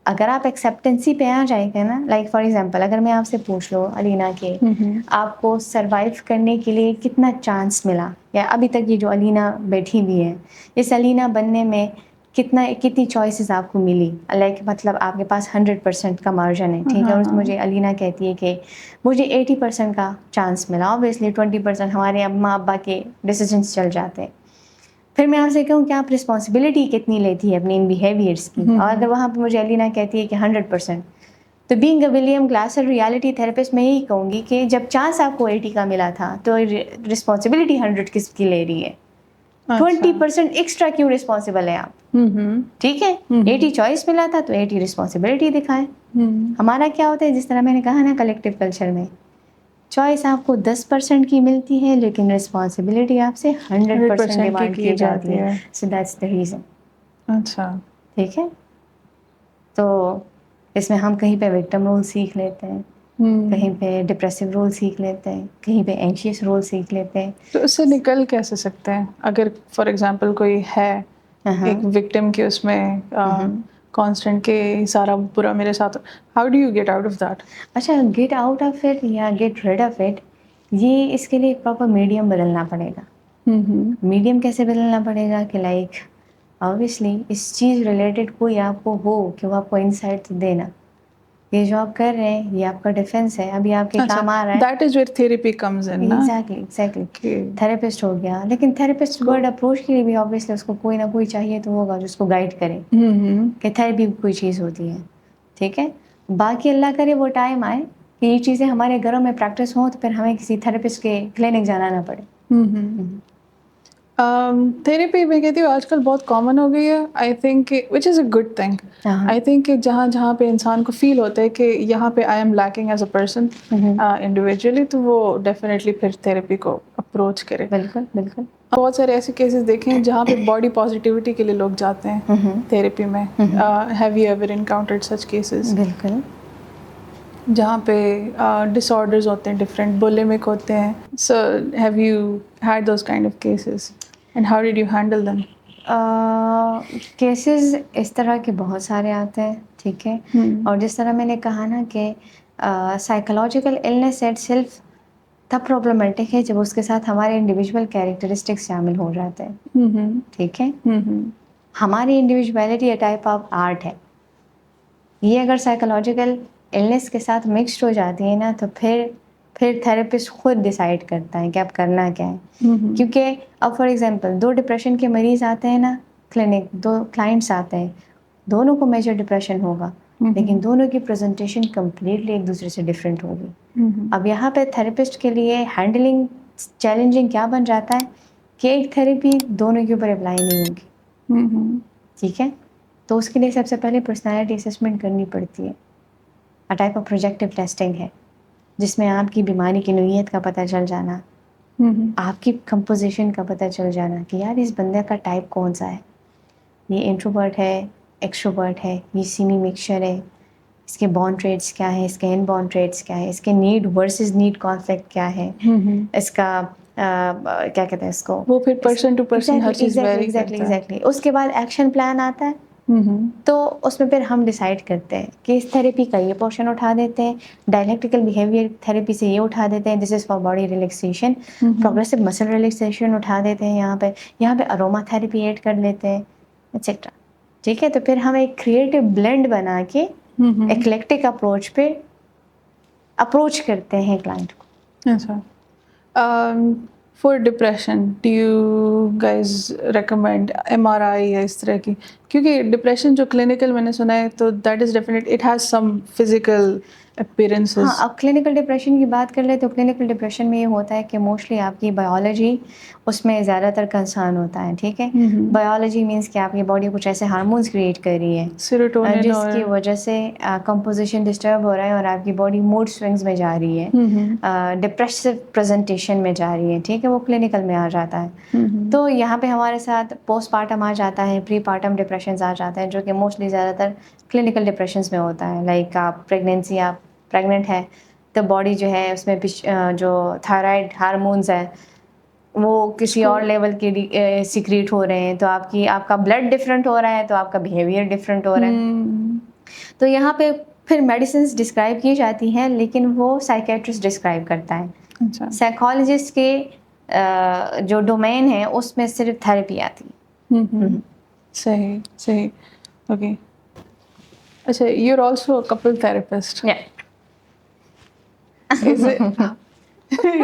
Speaker 2: اگر آپ ایکسیپٹنسی پہ آ جائیں گے نا, لائک فار ایگزامپل اگر میں آپ سے پوچھ لوں علینا کہ آپ کو سروائیو کرنے کے لیے کتنا چانس ملا, یا ابھی تک یہ جو علینا بیٹھی ہوئی ہے اس علینا بننے میں کتنی چوائسیز آپ کو ملی, لائک مطلب آپ کے پاس 100% کا مارجن ہے. ٹھیک ہے, اور مجھے علینا کہتی ہے کہ مجھے 80% کا چانس ملا, اوبیسلی 20% ہمارے اماں ابا کے ڈیسیجنس چل جاتے ہیں. پھر میں آپ سے کہوں کہ آپ رسپانسبلٹی کتنی لیتی ہے اپنے ان بیہیویئرس کی, اور اگر وہاں پہ مجھے علینا کہتی ہے کہ 100%, تو being a William Glasser reality therapist میں یہی کہوں گی کہ جب چانس آپ کو 80 کا ملا تھا تو رسپانسبلٹی 100 کس کی لے رہی ہے, 20% ایکسٹرا کیوں رسپانسبل ہے آپ. ٹھیک ہے, 80 چوائس ملا تھا تو 80 رسپانسبلٹی دکھائیں. ہمارا کیا ہوتا ہے, جس طرح میں نے کہا نا کلیکٹیو کلچر میں چوائس آپ کو 10% کی ملتی ہے, لیکن رسپانسبلٹی آپ سے 100% ڈیمانڈ کی جاتی ہے. So that's the reason.
Speaker 1: اچھا,
Speaker 2: ٹھیک ہے, تو اس میں ہم کہیں پہ وکٹم رول سیکھ لیتے ہیں, کہیں پہ ڈپریسو رول سیکھ لیتے ہیں, کہیں پہ اینشیس رول سیکھ لیتے ہیں.
Speaker 1: تو اس سے نکل کیسے سکتے ہیں اگر فار ایگزامپل کوئی ہے ایک وکٹم کے اس میں کانسٹنٹ کہ سارا برا میرے ساتھ, how do you get out of that?
Speaker 2: اچھا, گیٹ آؤٹ آف اٹ یا گیٹ ریڈ آف اٹ, یہ اس کے لیے ایک پراپر میڈیم بدلنا پڑے گا. میڈیم کیسے بدلنا پڑے گا کہ لائک اوبیسلی اس چیز ریلیٹڈ کوئی آپ کو ہو کہ وہ آپ کو انسائٹ دینا, یہ جو آپ کر رہے ہیں یہ آپ کا ڈیفینس ہے, ابھی آپ کے کام آ رہا ہے.
Speaker 1: That is where therapy comes in نا.
Speaker 2: ایگزیکٹلی تھراپسٹ ہو گیا, لیکن تھراپسٹ ورڈ اپروچ کے لیے بھی اوبیسلی اس کو کوئی نہ کوئی چاہیے تو ہوگا جو اس کو گائڈ کرے کہ تھراپی کوئی چیز ہوتی ہے. ٹھیک ہے, باقی اللہ کرے وہ ٹائم آئے کہ یہ چیزیں ہمارے گھروں میں پریکٹس ہوں تو پھر ہمیں کسی تھراپسٹ کے کلینک جانا نہ پڑے.
Speaker 1: تھیراپی میں کہتی ہوں آج کل بہت کامن ہو گئی ہے, I think which is a good thing. I think کہ جہاں پہ انسان کو فیل ہوتا ہے کہ یہاں پہ I am lacking as a person individually, تو وہ ڈیفینیٹلی پھر تھیراپی کو اپروچ کرے.
Speaker 2: بالکل بالکل.
Speaker 1: بہت سارے ایسے کیسز دیکھے ہیں جہاں پہ باڈی پازیٹیوٹی کے لیے لوگ جاتے ہیں تھیراپی میں. Have you ever encountered such cases?
Speaker 2: بالکل.
Speaker 1: جہاں پہ ڈس آرڈرز ہوتے ہیں ڈفرینٹ, بولیمک ہوتے ہیں. So have you had those kind of cases and how did you handle them?
Speaker 2: Cases اس طرح کے بہت سارے آتے ہیں. ٹھیک ہے, اور جس طرح میں نے کہا نا کہ سائیکولوجیکل النیس ایٹ سیلف تب پرابلمٹک ہے جب اس کے ساتھ ہمارے انڈیویجول کیریکٹرسٹکس شامل ہو جاتے ہیں. ٹھیک ہے, ہماری individuality a type of art ہے. یہ اگر سائیکولوجیکل النیس کے ساتھ مکسڈ ہو جاتی ہے نا تو پھر تھراپسٹ خود ڈیسائیڈ کرتا ہے کہ اب کرنا کیا ہے. کیونکہ اب فار ایگزامپل 2 ڈپریشن کے مریض آتے ہیں نا کلینک, 2 کلائنٹس آتے ہیں, دونوں کو میجر ڈپریشن ہوگا, لیکن دونوں کی پریزنٹیشن کمپلیٹلی ایک دوسرے سے ڈفرینٹ ہوگی. اب یہاں پہ تھراپسٹ کے لیے ہینڈلنگ چیلنجنگ کیا بن جاتا ہے کہ ایک تھراپی دونوں کے اوپر اپلائی نہیں ہوگی. ٹھیک ہے, تو اس کے لیے سب سے پہلے پرسنالٹی اسسمنٹ کرنی پڑتی ہے. اے ٹائپ آف پروجیکٹیو ٹیسٹنگ ہے جس میں آپ کی بیماری کی نوعیت کا پتہ چل جانا, آپ کی کمپوزیشن کا پتہ چل جانا کہ یار اس بندے کا ٹائپ کون سا ہے, یہ انٹروورٹ ہے, ایکسٹروورٹ ہے, یہ سیمی مکسچر ہے, اس کے بورن ٹریٹس کیا ہے, اس کے ان بورن ٹریٹس کیا ہے, اس کے نیڈ ورسز نیڈ کانفلکٹ کیا ہے, اس کا کیا کہتے ہیں اس کو,
Speaker 1: وہ پھر پرسن ٹو پرسن ہر چیز ویری کرتا ہے.
Speaker 2: ایگزیکٹلی. اس کے بعد ایکشن پلان آتا ہے, تو اس میں پھر ہم ڈیسائیڈ کرتے ہیں کہ اس تھراپی کا یہ پورشن اٹھا دیتے ہیں, ڈائلیکٹیکل بیہیویئر تھراپی سے یہ اٹھا دیتے ہیں, this is for body relaxation, progressive muscle relaxation اٹھا دیتے ہیں, یہاں پہ اروما تھراپی ایڈ کر لیتے ہیں ایٹسیٹرا. ٹھیک ہے, تو پھر ہم ایک کریٹو بلینڈ بنا کے ایکلیکٹک اپروچ پہ اپروچ کرتے ہیں کلائنٹ کو.
Speaker 1: اچھا, for depression do you guys recommend MRI یا اس طرح کی؟ کیونکہ ڈپریشن جو کلینکل میں نے سنا ہے تو that is definite it has some physical appearances.
Speaker 2: ہاں اب کلینکل ڈپریشن کی بات کر لیں تو کلینکل ڈپریشن میں یہ ہوتا ہے کہ موسٹلی آپ کی بایولوجی اس میں زیادہ تر کنسرن ہوتا ہے. ٹھیک ہے, بایولوجی مینس کہ آپ کی باڈی کچھ ایسے ہارمونس کریٹ کر رہی ہے
Speaker 1: سیروٹونن
Speaker 2: جس کی وجہ سے کمپوزیشن ڈسٹرب ہو رہا ہے اور آپ کی باڈی موڈ سوئنگز میں جا رہی ہے, ڈپریسو پریزنٹیشن میں جا رہی ہے. ٹھیک ہے, وہ کلینکل میں آ جاتا ہے. تو یہاں پہ ہمارے ساتھ پوسٹ پارٹم آ جاتا ہے, پری پارٹم ڈپریشنز آ جاتے ہیں جو کہ موسٹلی زیادہ تر کلینکل ڈپریشنز میں ہوتا ہے. لائک آپ پریگنینسی, آپ پریگننٹ ہے تو باڈی جو ہے اس میں جو تھائرائڈ ہارمونز ہیں وہ کسی اور لیول کے سیکریٹ ہو رہے ہیں, تو آپ کا بلڈ ڈفرینٹ ہو رہا ہے تو آپ کا بیہیویئر ڈفرینٹ ہو رہا ہے. تو یہاں پہ پھر میڈیسنس ڈسکرائب کی جاتی ہیں لیکن وہ سائیکیٹرسٹ ڈسکرائب کرتا ہے.
Speaker 1: اچھا,
Speaker 2: سائیکالوجسٹ کے جو ڈومین ہے اس میں صرف تھراپی آتی ہے.
Speaker 1: صحیح صحیح, اوکے. اچھا, you are also couple therapist. Is it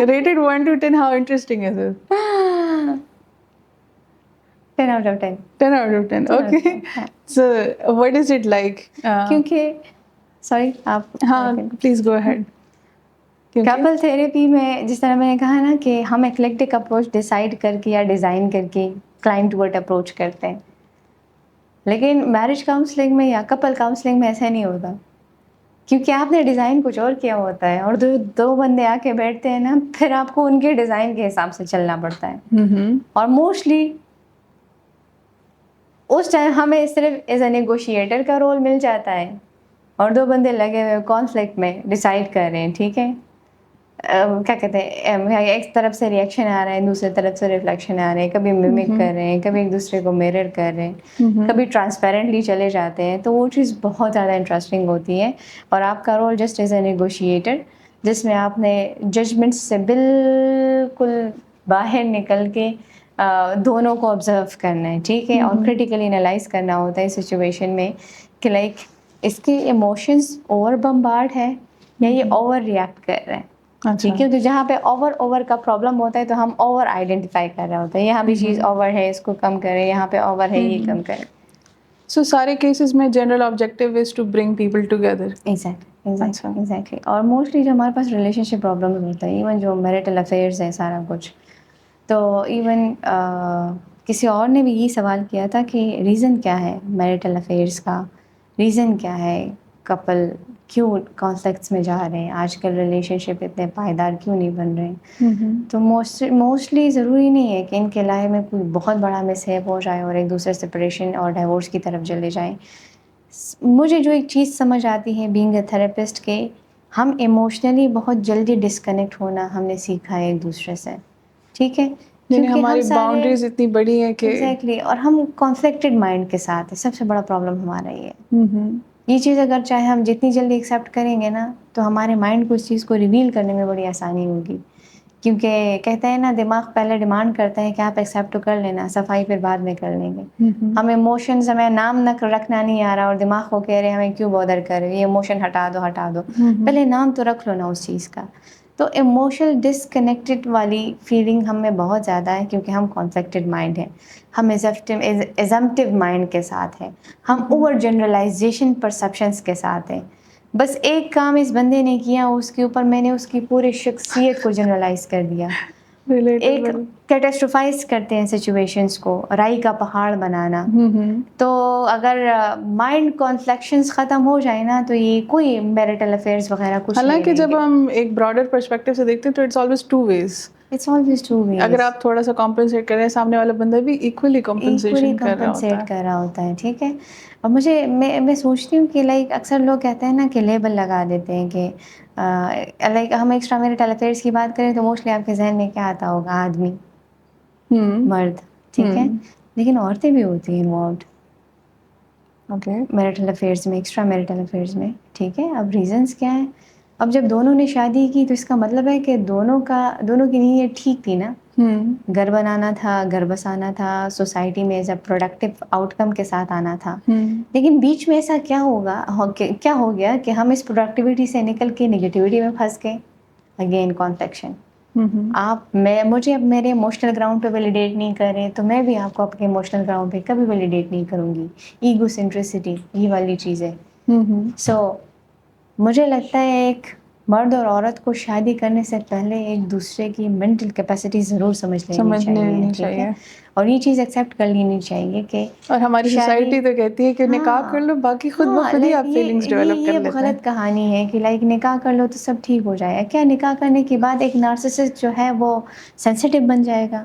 Speaker 1: rated 1 to 10? How interesting is it?
Speaker 2: 10 out of 10.
Speaker 1: 10 out of 10. Okay. So, what is it like?
Speaker 2: کیونکہ سوری آپ
Speaker 1: ہاں please go ahead.
Speaker 2: Kapil therapy میں جس طرح میں نے کہا نا کہ ہم ایکلیکٹک اپروچ ڈیسائیڈ کر کے یا ڈیزائن کر کے کلائنٹ ورڈ اپروچ کرتے ہیں, لیکن میرج کاؤنسلنگ میں یا کپل کاؤنسلنگ میں ایسا نہیں ہوتا کیونکہ آپ نے ڈیزائن کچھ اور کیا ہوتا ہے اور دو بندے آ کے بیٹھتے ہیں نا, پھر آپ کو ان کے ڈیزائن کے حساب سے چلنا پڑتا ہے. اور موسٹلی اس ٹائم ہمیں صرف ایز اے نیگوشیٹر کا رول مل جاتا ہے اور دو بندے لگے ہوئے کانفلکٹ میں ڈیسائیڈ کر رہے ہیں. ٹھیک ہے, کیا کہتے ہیں, ایک طرف سے ریئیکشن آ رہا ہے, دوسری طرف سے ریفلیکشن آ رہے ہیں, کبھی میمک کر رہے ہیں, کبھی ایک دوسرے کو میرر کر رہے ہیں, کبھی ٹرانسپیرنٹلی چلے جاتے ہیں. تو وہ چیز بہت زیادہ انٹرسٹنگ ہوتی ہے اور آپ کا role just as a negotiator جس میں آپ نے ججمنٹ سے بالکل باہر نکل کے دونوں کو آبزرو کرنا ہے. ٹھیک ہے, اور کریٹیکلی انالائز کرنا ہوتا ہے سچویشن میں کہ لائک اس کے ایموشنز اوور بمبارڈ ہے یا یہ اوور ریئیکٹ کر رہے ہیں. ٹھیک ہے, تو جہاں پہ اوور کا پرابلم ہوتا ہے تو ہم اوور آئیڈینٹیفائی کر رہے ہوتے ہیں, یہاں بھی چیز اوور ہے اس کو کم کریں, یہاں پہ اوور ہے یہ کم کریں.
Speaker 1: سو سارے کیسز میں general objective is to bring people together.
Speaker 2: Exactly. اور موسٹلی جو ہمارے پاس ریلیشن شپ پرابلمز ہوتا ہے, ایون جو میرٹل افیئرز ہیں سارا کچھ, تو ایون کسی اور نے بھی یہی سوال کیا تھا کہ ریزن کیا ہے میرٹل افیئرس کا, ریزن کیا ہے کپل کیوں کانفلکٹس میں جا رہے ہیں, آج کل ریلیشن شپ اتنے پائیدار کیوں نہیں بن رہے ہیں. تو موسٹلی ضروری نہیں ہے کہ ان کے لائف میں کوئی بہت بڑا مس ہیپ ہو جائے اور ایک دوسرے سپریشن اور ڈائیورس کی طرف چلے جائیں. مجھے جو ایک چیز سمجھ آتی ہے بینگ اے تھراپسٹ کہ ہم ایموشنلی بہت جلدی ڈسکنیکٹ ہونا ہم نے سیکھا ہے ایک دوسرے سے. ٹھیک ہے,
Speaker 1: یعنی ہماری باؤنڈریز اتنی بڑی ہیں کہ
Speaker 2: ایگزیکٹلی, اور ہم کانفلکٹڈ مائنڈ کے ساتھ, سب سے بڑا پرابلم ہمارا یہ ہے. یہ چیز اگر چاہے ہم جتنی جلدی ایکسیپٹ کریں گے نا تو ہمارے مائنڈ کو اس چیز کو ریویل کرنے میں بڑی آسانی ہوگی. کیونکہ کہتے ہیں نا دماغ پہلے ڈیمانڈ کرتا ہے کہ آپ ایکسیپٹ تو کر لینا, صفائی پھر بعد میں کر لیں گے. ہم ایموشنز, ہمیں نام نہ رکھنا نہیں آ رہا اور دماغ کو کہہ رہے ہیں ہمیں کیوں بودر کر رہے, یہ ایموشن ہٹا دو, پہلے نام تو رکھ لو نا اس چیز کا. تو ایموشنل ڈسکنیکٹڈ والی فیلنگ ہم میں بہت زیادہ ہے کیونکہ ہم کانفلکٹڈ مائنڈ ہیں, ہم ایزمپٹیو مائنڈ کے ساتھ ہیں, ہم اوور جنرلائزیشن پرسیپشنس کے ساتھ ہیں. بس ایک کام اس بندے نے کیا, اس کے اوپر میں نے اس کی پوری شخصیت کو جنرلائز کر دیا. ایک کیٹاسٹروفائز کرتے ہیں سچویشنس کو, رائی کا پہاڑ بنانا. تو اگر مائنڈ کانفلیکشنز ختم ہو جائے نا تو یہ کوئی میرٹل افیئرز وغیرہ کچھ نہیں.
Speaker 1: حالانکہ جب ہم ایک براڈر پرسپیکٹو سے دیکھتے ہیں تو اٹس آلویز ٹو ویز. اگر آپ تھوڑا سا کمپنسیٹ کر رہے ہیں, سامنے والا بندہ بھی ایکولی کمپنسیشن کر رہا
Speaker 2: ہوتا ہے. ٹھیک ہے, اور میں سوچتی ہوں کہ لائک اکثر لوگ کہتے ہیں نا کہ لیبل لگا دیتے ہیں کہ لائک ہم ایکسٹرا میرٹل افیئرس کی بات کریں تو موسٹلی آپ کے ذہن میں کیا آتا ہوگا, آدمی, مرد. ٹھیک ہے, لیکن عورتیں بھی ہوتی ہیں انوالوڈ میرٹل افیئرس میں, ایکسٹرا میرٹل افیئرس میں. ٹھیک ہے, اب ریزنس کیا ہیں؟ اب جب دونوں نے شادی کی تو اس کا مطلب ہے کہ دونوں کی نیت ٹھیک تھی نا, گھر بنانا تھا, گھر بسانا تھا, سوسائٹی میں ایز اے پروڈکٹیو آؤٹ کم کے ساتھ آنا تھا. لیکن بیچ میں ایسا کیا ہو گیا کہ ہم اس پروڈکٹیوٹی سے نکل کے نگیٹیوٹی میں پھنس گئے. اگین کانفلیکشن. آپ مجھے اب میرے ایموشنل گراؤنڈ پہ ویلیڈیٹ نہیں کریں تو میں بھی آپ کو اپنے ایموشنل گراؤنڈ پہ کبھی ویلیڈیٹ نہیں کروں گی. ایگو سینٹرسٹی یہ والی چیزیں. سو مجھے لگتا ہے ایک مرد اور عورت کو شادی کرنے سے پہلے ایک دوسرے کی مینٹل کیپیسٹی ضرور سمجھ لینی چاہیے, ٹھیک ہے, اور یہ چیز ایکسیپٹ کر لینی چاہیے کہ
Speaker 1: اور ہماری سوسائٹی تو کہتی ہے کہ نکاح کر لو باقی خود بخود ہی آپ فیلنگس ڈیولپ کر
Speaker 2: یہ
Speaker 1: لیتے ہیں.
Speaker 2: غلط کہانی ہے کہ لائک نکاح کر لو تو سب ٹھیک ہو جائے گا. کیا نکاح کرنے کے بعد ایک نارسسسٹ جو ہے وہ سینسیٹیو بن جائے گا؟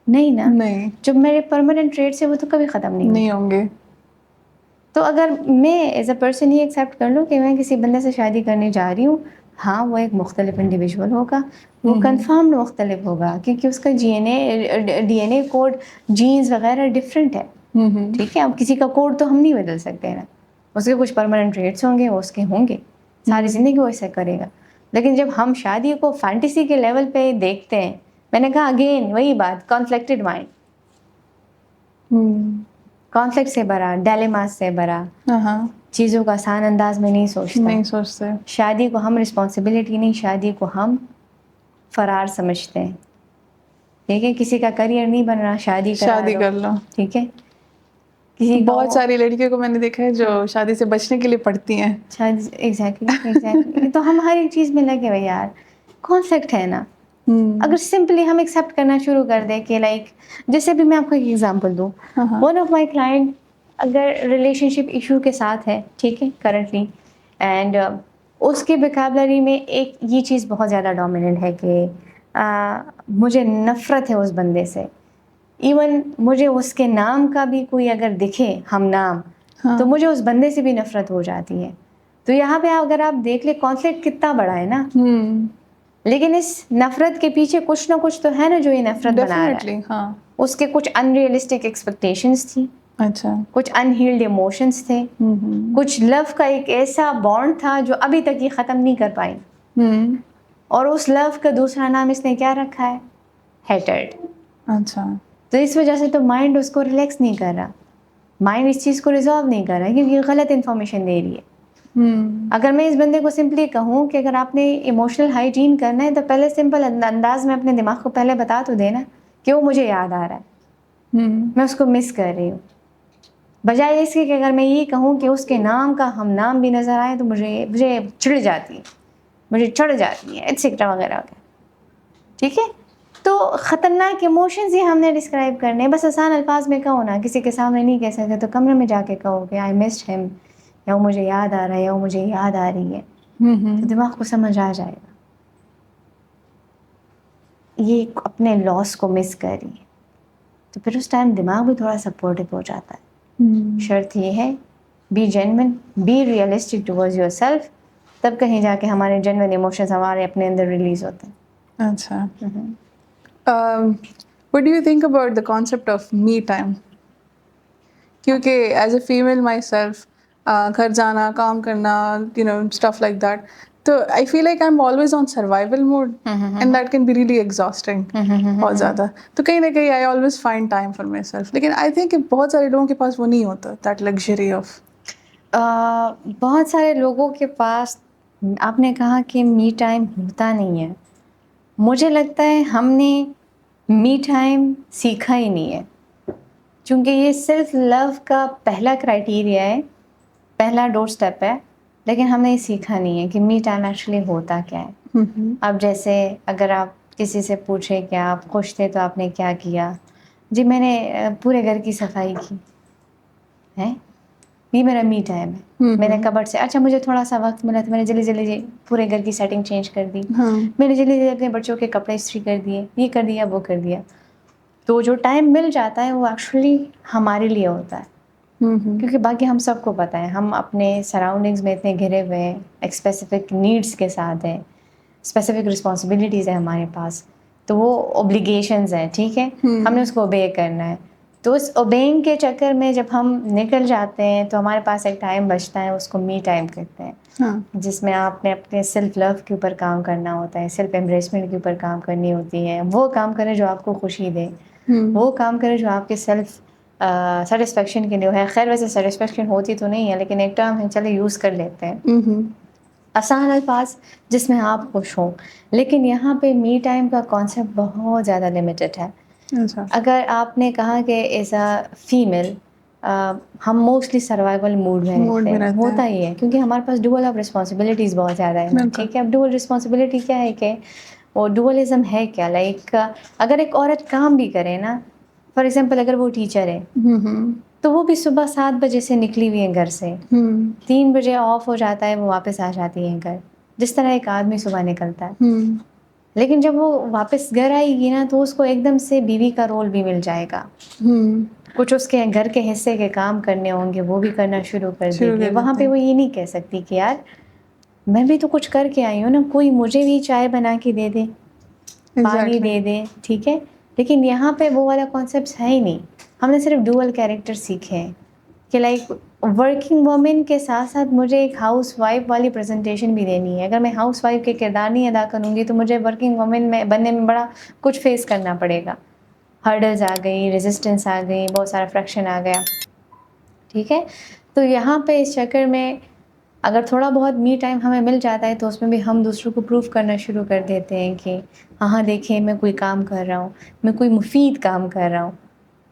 Speaker 2: نہیں نا.
Speaker 1: نہیں,
Speaker 2: جو میرے پرماننٹ ٹریٹس ہیں وہ تو کبھی ختم نہیں
Speaker 1: ہوں گے.
Speaker 2: تو اگر میں ایز اے پرسن یہ ایکسیپٹ کر لوں کہ میں کسی بندے سے شادی کرنے جا رہی ہوں, ہاں وہ ایک مختلف انڈیویجول ہوگا, وہ کنفرمڈ مختلف ہوگا کیونکہ اس کا ڈی این اے کوڈ جینز وغیرہ ڈفرینٹ ہے, ٹھیک ہے. اب کسی کا کوڈ تو ہم نہیں بدل سکتے نا, اس کے کچھ پرماننٹ ٹریٹس ہوں گے, وہ اس کے ہوں گے, ساری زندگی وہ ایسے کرے گا. لیکن جب ہم شادی کو فینٹیسی کے لیول پہ دیکھتے ہیں, میں نے کہا اگین وہی بات, کانفلکٹڈ مائنڈ, کانفلکٹ سے بھرا, ڈیلیماز سے بھرا, چیزوں کا آسان انداز میں نہیں سوچتا. شادی کو ہم رسپانسبلٹی نہیں, شادی کو ہم فرار سمجھتے ہیں, ٹھیک ہے. کسی کا کریئر نہیں بن رہا, شادی کر لو, ٹھیک ہے.
Speaker 1: بہت ساری لڑکیوں کو میں نے دیکھا ہے جو شادی سے بچنے کے لیے پڑھتی ہیں.
Speaker 2: ایگزیکٹلی. تو ہم ہر ایک چیز میں لگے ہوئے یار, کانفلکٹ ہے نا. اگر سمپلی ہم ایکسیپٹ کرنا شروع کر دیں کہ لائک جیسے بھی میں آپ کو ایک ایگزامپل دوں, ون آف مائی کلائنٹ اگر ریلیشن شپ ایشو کے ساتھ ہے, ٹھیک ہے, کرنٹلی, اینڈ اس کے ویکیبلری میں ایک یہ چیز بہت زیادہ ڈومیننٹ ہے کہ مجھے نفرت ہے اس بندے سے. ایون مجھے اس کے نام کا بھی کوئی اگر دکھے ہم نام, تو مجھے اس بندے سے بھی نفرت ہو جاتی ہے. تو یہاں پہ اگر آپ دیکھ لیں کانفلکٹ کتنا بڑا ہے نا, لیکن اس نفرت کے پیچھے کچھ نہ کچھ تو ہے نا جو یہ نفرت بنا رہا ہے. اس کے کچھ ان ریئلسٹک ایکسپیکٹیشنس تھی, کچھ انہیلڈ ایموشنس تھے, کچھ لو کا ایک ایسا بانڈ تھا جو ابھی تک یہ ختم نہیں کر پائی, اور اس لو کا دوسرا نام اس نے کیا رکھا ہے, ہیٹرڈ.
Speaker 1: اچھا.
Speaker 2: تو اس وجہ سے تو مائنڈ اس کو ریلیکس نہیں کر رہا, مائنڈ اس چیز کو ریزالو نہیں کر رہا کیونکہ یہ غلط انفارمیشن دے رہی ہے. اگر میں اس بندے کو سمپلی کہوں کہ اگر آپ نے ایموشنل ہائیجین کرنا ہے تو پہلے سمپل انداز میں اپنے دماغ کو پہلے بتا تو دینا کہ وہ مجھے یاد آ رہا ہے, میں اس کو مس کر رہی ہوں, بجائے اس کے کہ اگر میں یہ کہوں کہ اس کے نام کا ہم نام بھی نظر آئے تو مجھے چڑ جاتی ہے, مجھے چڑھ جاتی ہے, ایٹسیٹرا وغیرہ وغیرہ, ٹھیک ہے. تو خطرناک ایموشنز ہی ہم نے ڈسکرائب کرنے ہیں, بس آسان الفاظ میں کہو نا, کسی کے سامنے نہیں کہہ سکتے تو کمرے میں جا کے کہو کہ آئی مسڈ ہم, یا وہ مجھے یاد آ رہا ہے, یا وہ مجھے یاد آ رہی ہے, تو دماغ کو سمجھ آ جائے گا یہ اپنے لاس کو مس کر رہی ہے. تو پھر اس ٹائم دماغ بھی تھوڑا سپورٹو ہو جاتا ہے. شرط یہ ہے be genuine, be realistic towards your self, تب کہیں جا کے ہمارے جینوئن ایموشنز ہمارے اپنے اندر ریلیز ہوتے ہیں.
Speaker 1: اچھا. What do you think about the concept of me time? کیونکہ as a female my self, گھر جانا, کام کرنا, stuff like that, تو I feel like I'm always on survival mode and that can be really exhausting بہت زیادہ. تو کہیں نہ کہیں I always find time for myself, لیکن I think کہ بہت سارے لوگوں کے پاس وہ نہیں ہوتا that luxury of.
Speaker 2: بہت سارے لوگوں کے پاس آپ نے کہا کہ می ٹائم ہوتا نہیں ہے. مجھے لگتا ہے ہم نے می ٹائم سیکھا ہی نہیں ہے, چونکہ یہ سیلف لو کا پہلا کرائٹیریا ہے, پہلا ڈور سٹیپ ہے, لیکن ہم نے یہ سیکھا نہیں ہے کہ می ٹائم ایکچولی ہوتا کیا ہے. اب جیسے اگر آپ کسی سے پوچھیں کہ آپ خوش تھے تو آپ نے کیا کیا, جی میں نے پورے گھر کی صفائی کی ہے, یہ میرا می ٹائم ہے. میں نے کبرڈ سے, اچھا مجھے تھوڑا سا وقت ملا تو میں نے جلدی جلدی پورے گھر کی سیٹنگ چینج کر دی, میں نے جلدی جلدی اپنے بچوں کے کپڑے استری کر دیے, یہ کر دیا وہ کر دیا. تو جو ٹائم مل جاتا ہے وہ ایکچولی ہمارے لیے ہوتا ہے, کیونکہ باقی ہم سب کو پتہ ہے ہم اپنے سراؤنڈنگز میں اتنے گھرے ہوئے ہیں, ایک اسپیسیفک نیڈس کے ساتھ ہیں, اسپیسیفک رسپانسبلٹیز ہیں ہمارے پاس, تو وہ اوبلیگیشنز ہیں, ٹھیک ہے, ہم نے اس کو اوبے کرنا ہے. تو اس اوبیئنگ کے چکر میں جب ہم نکل جاتے ہیں تو ہمارے پاس ایک ٹائم بچتا ہے, اس کو می ٹائم کہتے ہیں, جس میں آپ نے اپنے سیلف لو کے اوپر کام کرنا ہوتا ہے, سیلف ایمبریسمنٹ کے اوپر کام کرنی ہوتی ہے. وہ کام کریں جو آپ کو خوشی دے, وہ کام کریں جو آپ کے سیلف سیٹسفیکشن کے لیے ہے. خیر ویسے سیٹسفیکشن ہوتی تو نہیں ہے, لیکن ایک ٹرم ہے, چلے یوز کر لیتے ہیں. آسان الفاظ جس میں آپ خوش ہوں. لیکن یہاں پہ می ٹائم کا کانسیپٹ بہت زیادہ لمیٹڈ ہے.
Speaker 1: اچھا.
Speaker 2: اگر آپ نے کہا کہ ایز اے فیمیل ہم موسٹلی سروائیول موڈ میں رہتے ہیں, ہوتا ہی ہے کیونکہ ہمارے پاس ڈوئل آف رسپانسبلٹیز بہت زیادہ ہیں. ٹھیک ہے, اب ڈوئل رسپانسبلٹی کیا ہے کہ وہ ڈوئلزم ہے کیا, لائک اگر ایک عورت کام بھی کرے نا, فار ایگزامپل اگر وہ ٹیچر ہے تو وہ بھی صبح 7 بجے سے نکلی ہوئی ہے گھر سے, 3 بجے آف ہو جاتا ہے, وہ واپس آ جاتی ہے گھر, جس طرح ایک آدمی صبح نکلتا ہے. لیکن جب وہ واپس گھر آئے گی نا تو اس کو ایک دم سے بیوی کا رول بھی مل جائے گا, کچھ اس کے گھر کے حصے کے کام کرنے ہوں گے وہ بھی کرنا شروع کر دے گی. وہاں پہ وہ یہ نہیں کہہ سکتی کہ یار میں بھی تو کچھ کر کے آئی ہوں نا, کوئی مجھے بھی چائے بنا کے دے دے, پانی دے دے. ٹھیک ہے, لیکن یہاں پہ وہ والا کانسیپٹ ہے ہی نہیں. ہم نے صرف ڈوئل کیریکٹر سیکھے ہیں کہ لائک ورکنگ وومن کے ساتھ ساتھ مجھے ایک ہاؤس وائف والی پریزنٹیشن بھی دینی ہے. اگر میں ہاؤس وائف کے کردار نہیں ادا کروں گی تو مجھے ورکنگ وومن میں بننے میں بڑا کچھ فیس کرنا پڑے گا. ہرڈلز آ گئی, ریزسٹنس آ گئی, بہت سارا فرکشن آ گیا. ٹھیک ہے, تو یہاں پہ اس چکر میں اگر تھوڑا بہت می ٹائم ہمیں مل جاتا ہے تو اس میں بھی ہم دوسروں کو پروف کرنا شروع کر دیتے ہیں کہ ہاں دیکھیں میں کوئی کام کر رہا ہوں, میں کوئی مفید کام کر رہا ہوں.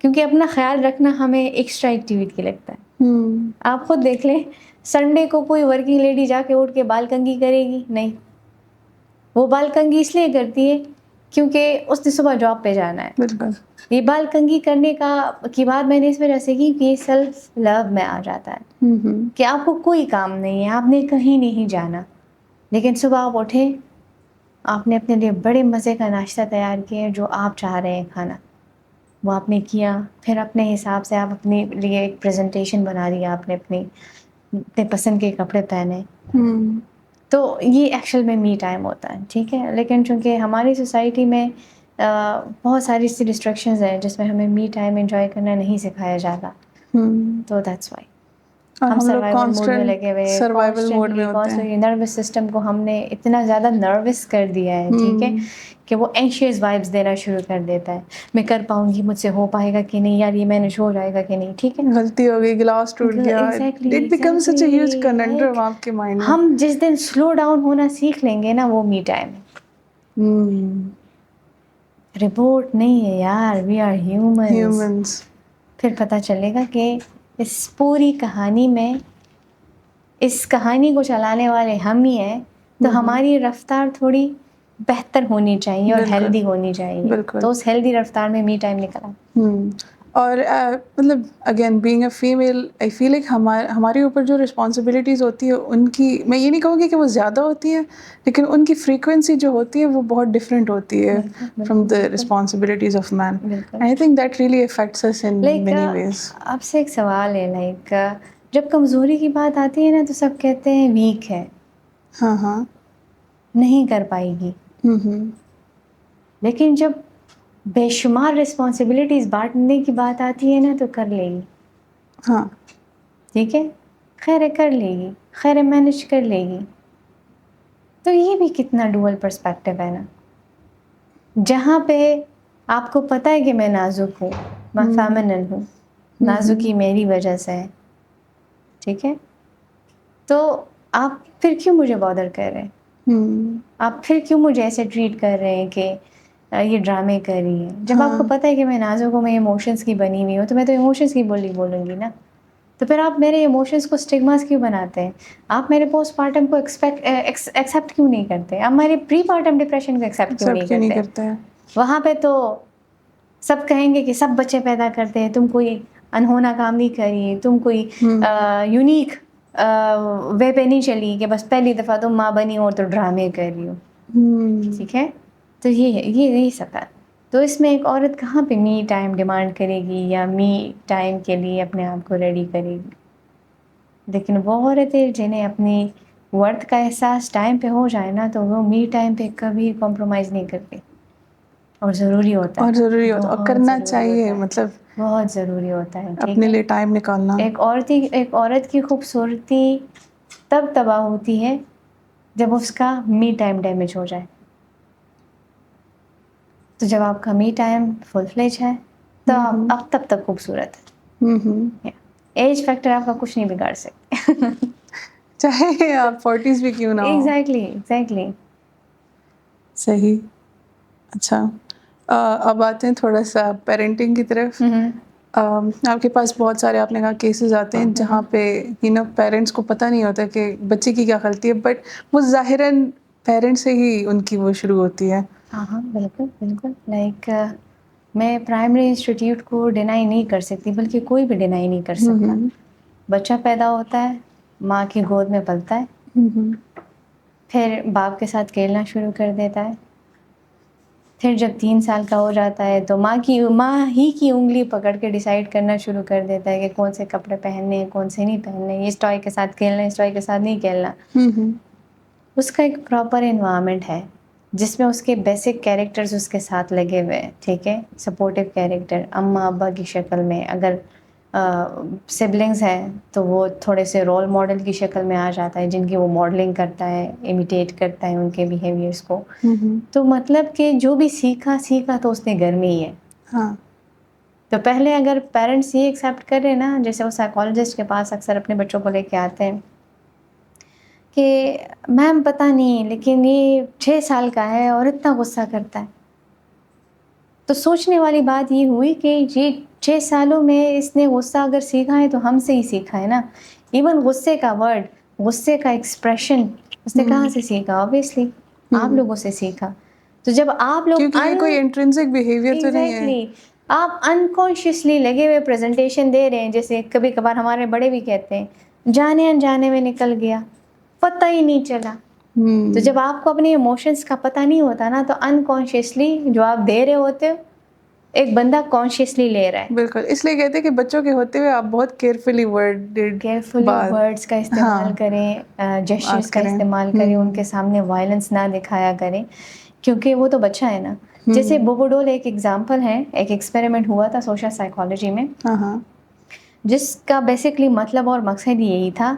Speaker 2: کیونکہ اپنا خیال رکھنا ہمیں ایکسٹرا ایکٹیویٹی لگتا ہے. آپ خود دیکھ لیں, سنڈے کو کوئی ورکنگ لیڈی جا کے اٹھ کے بال کنگھی کرے گی؟ نہیں. وہ بال کنگھی اس لیے کرتی ہے کیونکہ اس نے صبح جاب پہ جانا ہے.
Speaker 1: بالکل.
Speaker 2: یہ بال کنگھی کرنے کی بات میں نے اس وجہ سے کی کہ یہ سیلف لو میں آ جاتا ہے کہ آپ کو کوئی کام نہیں ہے, آپ نے کہیں نہیں جانا, لیکن صبح آپ اٹھے, آپ نے اپنے لیے بڑے مزے کا ناشتہ تیار کیا جو آپ چاہ رہے ہیں کھانا, وہ آپ نے کیا. پھر اپنے حساب سے آپ اپنے لیے ایک پریزنٹیشن بنا دیا, آپ نے اپنے پسند کے کپڑے پہنے. تو یہ ایکچوئل میں می ٹائم ہوتا ہے. ٹھیک ہے, لیکن چونکہ ہماری سوسائٹی میں بہت ساری سی ڈسٹریکشنز ہیں جس میں ہمیں می ٹائم انجوائے کرنا نہیں سکھایا جاتا. تو دیٹس وائی ہم
Speaker 1: لوگ
Speaker 2: سروائیول موڈ میں لگے ہوئے,
Speaker 1: سروائیول موڈ میں ہوتے ہیں.
Speaker 2: کانسٹنٹلی نروس سسٹم کو ہم نے اتنا زیادہ نروس کر دیا ہے. ٹھیک ہے, کہ وہ اینشیس وائبس دینا شروع کر دیتا ہے. میں کر پاؤں گی, مجھ سے ہو پائے گا کہ نہیں, یار یہ مینج ہو جائے گا کہ نہیں. ٹھیک ہے,
Speaker 1: غلطی ہو گئی, گلاس ٹوٹ گیا, it becomes such a huge conundrum آپ کے مائنڈ میں.
Speaker 2: ہم جس دن سلو ڈاؤن ہونا سیکھ لیں گے نا وہ می ٹائم ہے. رپورٹ نہیں ہے یار, وی آر ہیومنز. پھر پتہ چلے گا کہ اس پوری کہانی میں اس کہانی کو چلانے والے ہم ہی ہیں, تو ہماری رفتار تھوڑی بہتر ہونی چاہیے اور ہیلدی ہونی چاہیے. تو اس ہیلدی رفتار میں می ٹائم نکلا.
Speaker 1: اور مطلب again being a female I feel like ہمارے اوپر جو رسپانسبلٹیز ہوتی ہے ان کی, میں یہ نہیں کہوں گی کہ وہ زیادہ ہوتی ہیں, لیکن ان کی فریکوینسی جو ہوتی ہے وہ بہت ڈفرینٹ ہوتی ہے from the responsibilities of man. I think that really affects us in many ways.
Speaker 2: آپ سے ایک سوال ہے, لائک جب کمزوری کی بات آتی ہے نا تو سب کہتے ہیں ویک ہے,
Speaker 1: ہاں
Speaker 2: نہیں کر پائے گی. لیکن جب بے شمار رسپانسبلٹیز بانٹنے کی بات آتی ہے نا تو کر لے گی.
Speaker 1: ہاں
Speaker 2: ٹھیک ہے, خیر ہے کر لے گی, خیر ہے مینج کر لے گی. تو یہ بھی کتنا ڈوئل پرسپیکٹیو ہے نا, جہاں پہ آپ کو پتہ ہے کہ میں نازک ہوں, میں فیمنن ہوں, نازکی میری وجہ سے ہے. ٹھیک ہے, تو آپ پھر کیوں مجھے بادر کر رہے ہیں, آپ پھر کیوں مجھے ایسے ٹریٹ کر رہے ہیں کہ یہ ڈرامے کر رہی ہے, جب آپ کو پتہ ہے کہ میں نازک ہوں, میں ایموشنس کی بنی ہوئی ہوں, تو میں تو ایموشنس کی بولوں گی نا. تو پھر آپ میرے ایموشنس کو اسٹگماز کیوں بناتے ہیں, آپ میرے پوسٹ پارٹم کو ایکسیپٹ کیوں نہیں کرتے, آپ میرے پری پارٹم ڈپریشن کو ایکسیپٹ کیوں نہیں کرتے. وہاں پہ تو سب کہیں گے کہ سب بچے پیدا کرتے ہیں, تم کوئی انہونا کام نہیں کری, تم کوئی یونیک وے پہ نہیں چلی کہ بس پہلی دفعہ تم ماں بنی ہو تو ڈرامے کر رہی ہو. ٹھیک ہے, تو یہی سب ہے. تو اس میں ایک عورت کہاں پہ می ٹائم ڈیمانڈ کرے گی یا می ٹائم کے لیے اپنے آپ کو ریڈی کرے گی. لیکن وہ عورتیں جنہیں اپنی ورتھ کا احساس ٹائم پہ ہو جائے نا تو وہ می ٹائم پہ کبھی کمپرومائز نہیں کرتے. اور ضروری ہوتا ہے,
Speaker 1: اور
Speaker 2: بہت
Speaker 1: کرنا
Speaker 2: ضروری
Speaker 1: چاہیے,
Speaker 2: ہوتا ہے,
Speaker 1: مطلب
Speaker 2: بہت ضروری ہوتا ہے. ٹھیک
Speaker 1: اپنے
Speaker 2: ہے,
Speaker 1: لیے ٹائم نکالنا.
Speaker 2: ایک عورت کی خوبصورتی تب تباہ ہوتی ہے جب اس کا می ٹائم ڈیمیج ہو جائے. تو جب آپ کا می ٹائم فل فلیج ہے تو آپ تب تک خوبصورت ہے. ایج فیکٹر آپ کا کچھ نہیں بگاڑ سکتے.
Speaker 1: چاہے آپ 40s بھی کیوں نہ ہو.
Speaker 2: ایگزیکٹلی.
Speaker 1: صحیح. اچھا اب آتے ہیں تھوڑا سا پیرنٹنگ کی طرف. آپ کے پاس بہت سارے آپ نے کہا کیسز آتے ہیں جہاں پہ پیرنٹس کو پتہ نہیں ہوتا کہ بچے کی کیا غلطی ہے, بٹ وہ ظاہراً پیرنٹ سے ہی ان کی وہ شروع ہوتی ہے.
Speaker 2: ہاں بالکل. لائک میں پرائمری انسٹیٹیوٹ کو ڈینائی نہیں کر سکتی, بلکہ کوئی بھی ڈینائی نہیں کر سکتا. بچہ پیدا ہوتا ہے, ماں کی گود میں پلتا ہے, پھر باپ کے ساتھ کھیلنا شروع کر دیتا ہے. پھر جب 3 سال کا ہو جاتا ہے تو ماں ہی کی انگلی پکڑ کے ڈیسائیڈ کرنا شروع کر دیتا ہے کہ کون سے کپڑے پہننے ہیں, کون سے نہیں پہننے, اس ٹوائے کے ساتھ کھیلنا ہے, اس ٹوائے کے ساتھ نہیں کھیلنا. اس کا ایک پراپر انوائرمنٹ ہے جس میں اس کے بیسک کیریکٹرز اس کے ساتھ لگے ہوئے ہیں, ٹھیک ہے. سپورٹیو کیریکٹر اماں ابا کی شکل میں, اگر سبلنگز ہیں تو وہ تھوڑے سے رول ماڈل کی شکل میں آ جاتا ہے, جن کی وہ ماڈلنگ کرتا ہے, امیٹیٹ کرتا ہے ان کے بیہیویئرس کو. تو مطلب کہ جو بھی سیکھا تو اس نے گھر میں ہی ہے.
Speaker 1: ہاں.
Speaker 2: تو پہلے اگر پیرنٹس یہ ایکسیپٹ کرے نا, جیسے وہ سائیکالوجسٹ کے پاس اکثر اپنے بچوں کو لے کے آتے ہیں کہ میم پتہ نہیں لیکن یہ 6 سال کا ہے اور اتنا غصہ کرتا ہے. تو سوچنے والی بات یہ ہوئی کہ یہ 6 سالوں میں اس نے غصہ اگر سیکھا ہے تو ہم سے ہی سیکھا ہے نا. ایون غصے کا ورڈ, غصے کا ایکسپریشن اس نے کہاں سے سیکھا؟ اوبیسلی آپ لوگوں سے سیکھا. تو جب آپ لوگ
Speaker 1: کیونکہ یہ کوئی انٹرنسک بیہیویئر تو نہیں ہے.
Speaker 2: آپ انکانشیسلی لگے ہوئے پریزنٹیشن دے رہے ہیں. جیسے کبھی کبھار ہمارے بڑے بھی کہتے ہیں جانے انجانے میں نکل گیا, پتہ ہی نہیں چلا. تو جب آپ کو اپنے ایموشنس کا پتہ نہیں ہوتا نا, تو انکانشیسلی جو آپ دے رہے ہوتے ہو ایک بندہ کانشیسلی لے رہا ہے.
Speaker 1: بالکل, اس لیے کہتے ہیں کہ بچوں کے ہوتے ہوئے آپ بہت کیئرفلی
Speaker 2: ورڈز کا استعمال کریں, جیسچرز کا استعمال کریں, ان کے سامنے وائلنس نہ دکھایا کریں, کیونکہ وہ تو بچہ ہے نا. جیسے بوبوڈول ایک ایگزامپل ہے, ایک ایکسپیریمنٹ ہوا تھا سوشل سائیکالوجی میں, جس کا بیسکلی مطلب اور مقصد یہی تھا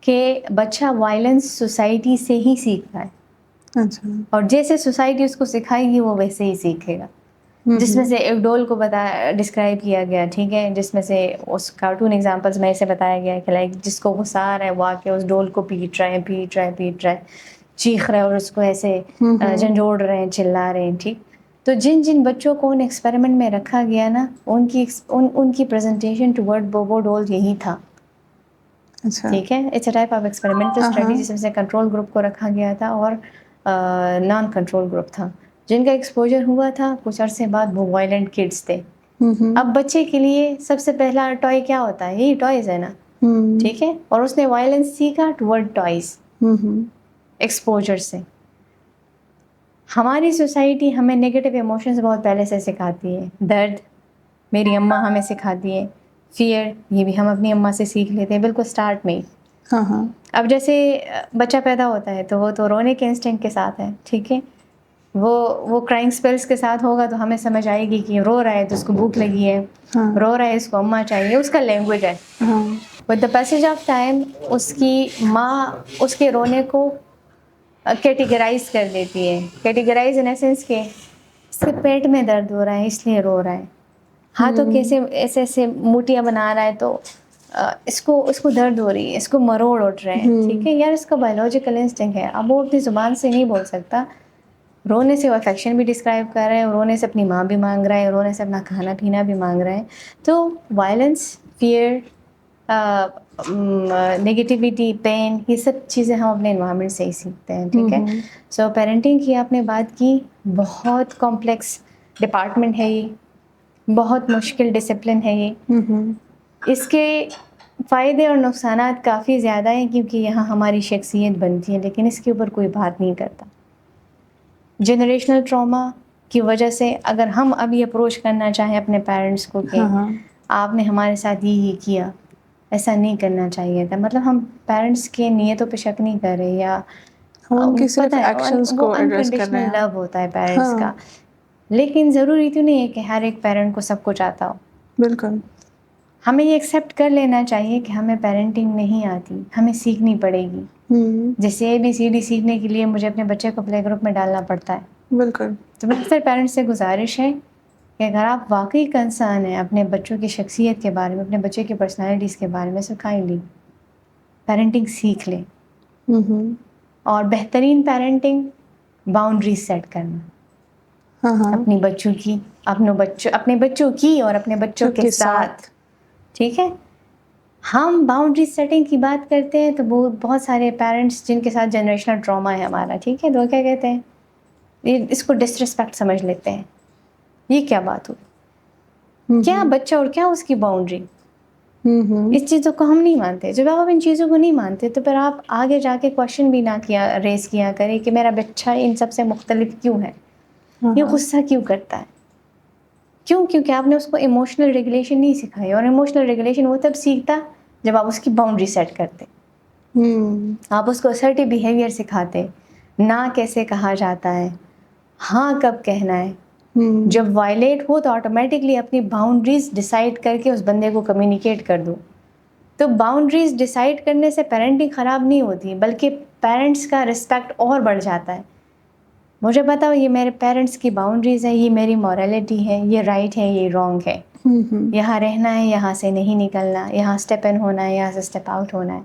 Speaker 2: کہ بچہ وائلنس سوسائٹی سے ہی سیکھتا ہے.
Speaker 1: اچھا.
Speaker 2: اور جیسے سوسائٹی اس کو سکھائے گی وہ ویسے ہی سیکھے گا. جس میں سے ایک ڈول کو ڈسکرائب کیا گیا, ٹھیک ہے, جس میں سے اس کارٹون ایگزامپلس میں اسے بتایا گیا کہ لائک جس کو غصہ آ رہا ہے وہ آ کے اس ڈول کو پیٹ رہا ہے, چیخ رہا ہے اور اس کو ایسے جھنجھوڑ رہے ہیں, چلا رہے ہیں, ٹھیک. تو جن بچوں کو ان ایکسپیریمنٹ میں رکھا گیا نا, ان کی پریزنٹیشن ٹورڈ بوبو ڈول یہی تھا. ٹھیک ہے, it's a type of experimental study جس میں سے کنٹرول گروپ کو رکھا گیا تھا اور نان کنٹرول گروپ تھا. جن کا ایکسپوجر ہوا تھا کچھ عرصے بعد وہ وائلنٹ کڈس تھے. اب بچے کے لیے سب سے پہلا ٹوائے کیا ہوتا ہے؟ یہی ٹوائز ہے نا, ٹھیک ہے. اور اس نے وائلنس سیکھا ٹورڈ ٹوائز ایکسپوجر سے. ہماری سوسائٹی ہمیں نگیٹو ایموشنز بہت پہلے سے سکھاتی ہے. درد میری اماں ہمیں سکھاتی ہے, فیئر یہ بھی ہم اپنی اماں سے سیکھ لیتے ہیں بالکل اسٹارٹ میں ہی. اب جیسے بچہ پیدا ہوتا ہے تو وہ تو رونے کے انسٹنکٹ کے ساتھ ہے, ٹھیک ہے. وہ کرائنگ اسپیلس کے ساتھ ہوگا تو ہمیں سمجھ آئے گی کہ رو رہا ہے تو اس کو بھوک لگی ہے, رو رہا ہے اس کو اماں چاہیے, اس کا لینگویج ہے. With the passage of time اس کی ماں اس کے رونے کو کیٹیگرائز کر دیتی ہے. کیٹیگرائز ان اے سینس کہ اس کے پیٹ میں درد ہو رہا ہے اس لیے رو رہا ہے, ہاتھوں کیسے ایسے موٹیاں بنا رہا ہے تو اس کو درد ہو رہی ہے, اس کو مروڑ اٹھ رہے ہیں, ٹھیک ہے. یار اس کا بایولوجیکل انسٹنکٹ ہے. اب وہ اپنی زبان سے نہیں بول سکتا, رونے سے وہ افیکشن بھی ڈسکرائب کر رہے ہیں, رونے سے اپنی ماں بھی مانگ رہا ہے, رونے سے اپنا کھانا پینا بھی مانگ رہے ہیں. تو وائلنس, فیئر, نگیٹیوٹی, پین, یہ سب چیزیں ہم اپنے انوائرمنٹ سے ہی سیکھتے ہیں, ٹھیک ہے. سو پیرنٹنگ کی آپ نے بات کی, بہت کمپلیکس ڈپارٹمنٹ ہے یہ, بہت مشکل ڈسپلن ہے یہ. اس کے فائدے اور نقصانات کافی زیادہ ہیں کیونکہ یہاں ہماری شخصیت بنتی ہے, لیکن اس کے اوپر کوئی بات نہیں کرتا. جنریشنل ٹراما کی وجہ سے اگر ہم ابھی اپروچ کرنا چاہیں اپنے پیرنٹس کو کہ آپ نے ہمارے ساتھ یہ کیا, ایسا نہیں کرنا چاہیے تھا, مطلب ہم پیرنٹس کے نیتوں پہ شک نہیں کر رہے, یا پتہ ہے وہ انکنڈیشنل لو ہوتا ہے پیرنٹس کا. لیکن ضروری تو نہیں ہے کہ ہر ایک پیرنٹ کو سب کچھ آتا ہو.
Speaker 1: بالکل.
Speaker 2: ہمیں یہ ایکسیپٹ کر لینا چاہیے کہ ہمیں پیرنٹنگ نہیں آتی, ہمیں سیکھنی پڑے گی. جیسے ABCD سیکھنے کے لیے مجھے اپنے بچے کو پلے گروپ میں ڈالنا پڑتا ہے.
Speaker 1: بالکل.
Speaker 2: تو میری اکثر پیرنٹس سے گزارش ہے کہ اگر آپ واقعی کنسرن ہیں اپنے بچوں کی شخصیت کے بارے میں, اپنے بچے کی پرسنالٹیز کے بارے میں, سو کائنڈلی پیرنٹنگ سیکھ لیں. اور بہترین پیرنٹنگ باؤنڈریز سیٹ کرنا اپنے بچوں کی اپنے بچوں کی اور اپنے بچوں کے ساتھ. ٹھیک ہے, ہم باؤنڈریز سیٹنگ کی بات کرتے ہیں تو بہت سارے پیرنٹس جن کے ساتھ جنریشنل ٹراما ہے ہمارا, ٹھیک ہے, تو کیا کہتے ہیں, یہ اس کو ڈسرسپیکٹ سمجھ لیتے ہیں. یہ کیا بات ہوئی, کیا بچہ اور کیا اس کی باؤنڈری. اس چیزوں کو ہم نہیں مانتے. جب آپ ان چیزوں کو نہیں مانتے تو پھر آپ آگے جا کے کوشچن بھی نہ ریز کیا کریں کہ میرا بچہ ان سب سے مختلف کیوں ہے, یہ غصہ کیوں کرتا ہے, کیوں, کیونکہ آپ نے اس کو ایموشنل ریگولیشن نہیں سکھائی. اور ایموشنل ریگولیشن وہ تب سیکھتا جب آپ اس کی باؤنڈری سیٹ کرتے, آپ اس کو اسرٹیو بیہیویئر سکھاتے, نہ کیسے کہا جاتا ہے, ہاں کب کہنا ہے. جب وائلیٹ ہو تو آٹومیٹکلی اپنی باؤنڈریز ڈیسائیڈ کر کے اس بندے کو کمیونیکیٹ کر دو. تو باؤنڈریز ڈیسائیڈ کرنے سے پیرنٹنگ خراب نہیں ہوتی, بلکہ پیرنٹس کا رسپیکٹ اور بڑھ جاتا ہے. مجھے بتاؤ, یہ میرے پیرنٹس کی باؤنڈریز ہے, یہ میری مورالٹی ہے, یہ رائٹ ہے, یہ رانگ ہے, یہاں رہنا ہے, یہاں سے نہیں نکلنا, یہاں اسٹیپ ان ہونا ہے, یہاں سے اسٹیپ آؤٹ ہونا ہے.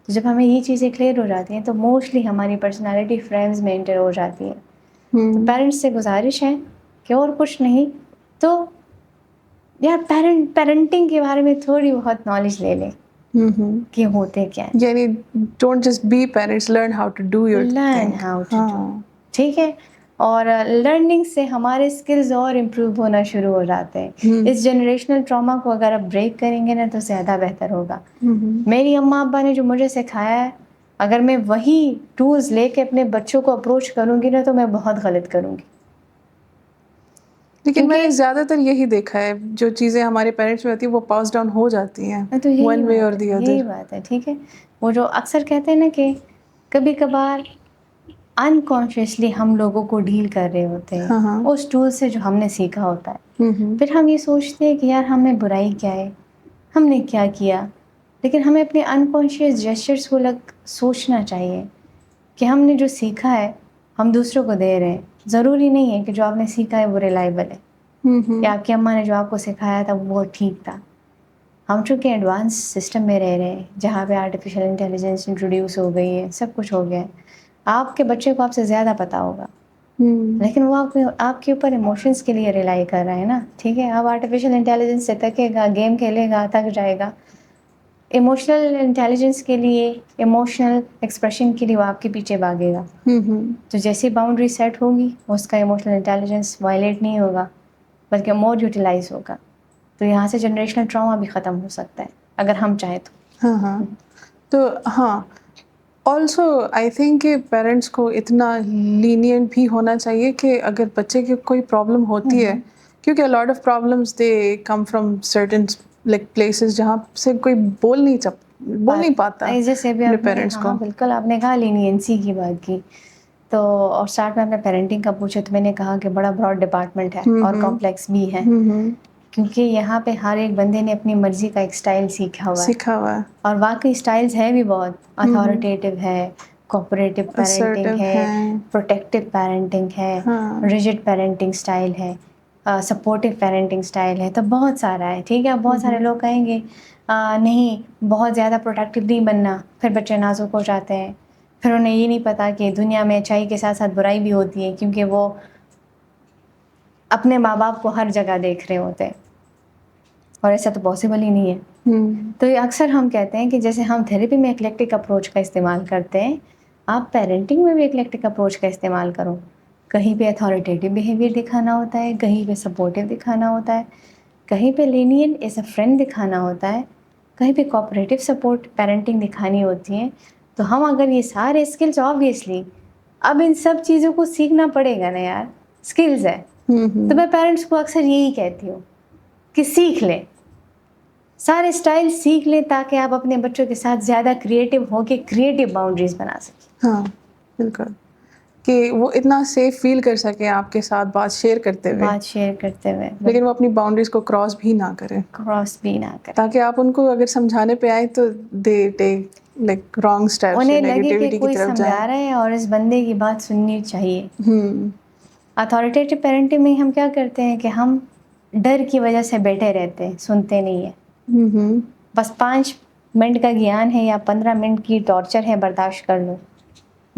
Speaker 2: تو جب ہمیں یہ چیزیں کلیئر ہو جاتی ہیں تو موسٹلی ہماری پرسنالٹی فریمز میں انٹر ہو جاتی ہے. تو پیرنٹس سے گزارش ہے کہ اور کچھ نہیں تو یار پیرنٹنگ کے بارے میں تھوڑی بہت نالج لے لیں کہ ہوتے کیا ہے.
Speaker 1: یعنی don't just be parents, learn how to do your
Speaker 2: learn how to do. ٹھیک ہے, اور لرننگ سے ہمارے اسکلز اور امپروو ہونا شروع ہو جاتے ہیں. اس جنریشنل ٹراما کو اگر آپ بریک کریں گے نا تو زیادہ بہتر ہوگا. میری اماں ابا نے جو مجھے سکھایا ہے, اگر میں وہی ٹولز لے کے اپنے بچوں کو اپروچ کروں گی نا تو میں بہت غلط کروں گی.
Speaker 1: لیکن میں نے زیادہ تر یہی دیکھا ہے, جو چیزیں ہمارے پیرنٹس میں ہوتی ہیں وہ پاس ڈاؤن ہو جاتی ہیں
Speaker 2: تو
Speaker 1: ون وے اور دی ادر.
Speaker 2: یہی بات ہے. ٹھیک ہے, وہ جو اکثر کہتے ہیں نا کہ کبھی کبھار انکانشیسلی ہم لوگوں کو ڈیل کر رہے ہوتے ہیں اس ٹول سے جو ہم نے سیکھا ہوتا ہے. پھر ہم یہ سوچتے ہیں کہ یار ہمیں برائی کیا ہے, ہم نے کیا کیا. لیکن ہمیں اپنے انکانشیس جیسچرس کو سوچنا چاہیے کہ ہم نے جو سیکھا ہے ہم دوسروں کو دے رہے ہیں. ضروری نہیں ہے کہ جو آپ نے سیکھا ہے وہ ریلائبل ہے, یا آپ کی اماں نے جو آپ کو سکھایا تھا وہ ٹھیک تھا. ہم چونکہ ایڈوانس سسٹم میں رہ رہے ہیں جہاں پہ آرٹیفیشیل انٹیلیجنس انٹروڈیوس ہو گئی ہے, سب کچھ ہو گیا ہے. آپ کے بچے کو آپ سے زیادہ پتہ ہوگا, لیکن وہ آپ کے اوپر ایموشنس کے لیے ریلائی کر رہا ہے نا. ٹھیک ہے, اب آرٹیفیشیل انٹیلیجنس سے تکے گا, گیم کھیلے گا, تک جائے گا. ایموشنل انٹیلیجنس کے لیے, ایموشنل ایکسپریشن کے لیے وہ آپ کے پیچھے بھاگے گا. تو جیسی باؤنڈری سیٹ ہوگی اس کا ایموشنل انٹیلیجنس وائلیٹ نہیں ہوگا بلکہ مور یوٹیلائز ہوگا. تو یہاں سے جنریشنل ٹراما بھی ختم ہو سکتا ہے اگر ہم چاہیں تو.
Speaker 1: تو آلسو آئی تھنک کہ پیرنٹس کو اتنا لینینٹ بھی ہونا چاہیے کہ اگر بچے کی کوئی پرابلم ہوتی ہے, کیونکہ lot of problems they come from certain like places جہاں سے کوئی بول نہیں پاتا
Speaker 2: جیسے بھی
Speaker 1: اپنے
Speaker 2: آپ نے,
Speaker 1: پیرنٹس کو.
Speaker 2: ہاں بالکل, آپ نے کہا لینینسی کی بات کی تو, اور اسٹارٹ میں اپنے پیرنٹنگ کا پوچھا تو میں نے کہا کہ بڑا براڈ ڈپارٹمنٹ ہے اور کمپلیکس بھی ہے, کیونکہ یہاں پہ ہر ایک بندے نے اپنی مرضی کا ایک اسٹائل سیکھا ہوا ہے. اور واقعی اسٹائلز ہیں بھی بہت, اتھارٹیٹیو ہے, کوآپریٹو پیرنٹنگ ہے, پروٹیکٹیو پیرنٹنگ ہے, ریجڈ پیرنٹنگ اسٹائل ہے, سپورٹیو پیرنٹنگ اسٹائل ہے. تو بہت سارا ہے. ٹھیک ہے, بہت سارے لوگ کہیں گے نہیں بہت زیادہ پروٹیکٹیو نہیں بننا, پھر بچے نازک ہو جاتے ہیں. پھر انہیں یہ نہیں پتا کہ دنیا میں اچھائی کے ساتھ ساتھ برائی بھی ہوتی ہے, کیونکہ وہ اپنے ماں باپ کو ہر جگہ دیکھ رہے ہوتے ہیں اور ایسا تو پاسبل ہی نہیں ہے. تو یہ اکثر ہم کہتے ہیں کہ جیسے ہم تھیراپی میں ایکلیکٹک اپروچ کا استعمال کرتے ہیں, آپ پیرنٹنگ میں بھی ایکلیکٹک اپروچ کا استعمال کرو. کہیں پہ اتھارٹیٹیو بیہیویئر دکھانا ہوتا ہے, کہیں پہ سپورٹیو دکھانا ہوتا ہے, کہیں پہ لینین ایز اے فرینڈ دکھانا ہوتا ہے, کہیں پہ کوآپریٹیو سپورٹ پیرنٹنگ دکھانی ہوتی ہے. تو ہم اگر یہ سارے اسکلس, آبویسلی اب ان سب چیزوں کو سیکھنا پڑے گا نا یار, اسکلز ہے. تو میں پیرنٹس کو اکثر یہی کہتی ہوں کہ سیکھ لیں, سارے اسٹائل سیکھ لیں تاکہ آپ اپنے بچوں کے ساتھ زیادہ کریٹیو ہو کے کریٹیو باؤنڈریز بنا سکیں.
Speaker 1: ہاں بالکل, کہ وہ اتنا سیف فیل کر سکیں آپ کے ساتھ بات شیئر کرتے ہوئے, لیکن وہ اپنی باؤنڈریز کو کراس بھی نہ کریں, تاکہ آپ ان کو اگر سمجھانے پہ آئیں تو دے ٹیک لائک رانگ اسٹیپس یا
Speaker 2: انہیں لگے کہ
Speaker 1: نیگیٹیوٹی کی
Speaker 2: کوئی
Speaker 1: طرف جائیں.
Speaker 2: سمجھا رہا ہے اور اس بندے کی بات سننی چاہیے. اتھارٹیٹیو پیرنٹنگ میں ہم کیا کرتے ہیں کہ ہم ڈر کی وجہ سے بیٹھے رہتے ہیں, سنتے نہیں ہیں. بس 5 منٹ کا گیان ہے یا 15 منٹ کی ٹارچر ہے, برداشت کر لو.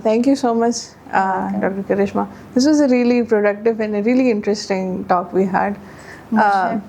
Speaker 1: Thank you so much, Dr. Karishma. This was a really productive and a really interesting talk we had.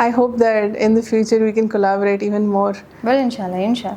Speaker 1: I hope that in the future we can collaborate even more.
Speaker 2: Well, inshallah.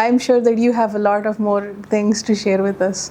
Speaker 1: I'm sure that you have a lot of more things to share with us.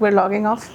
Speaker 1: we're logging off.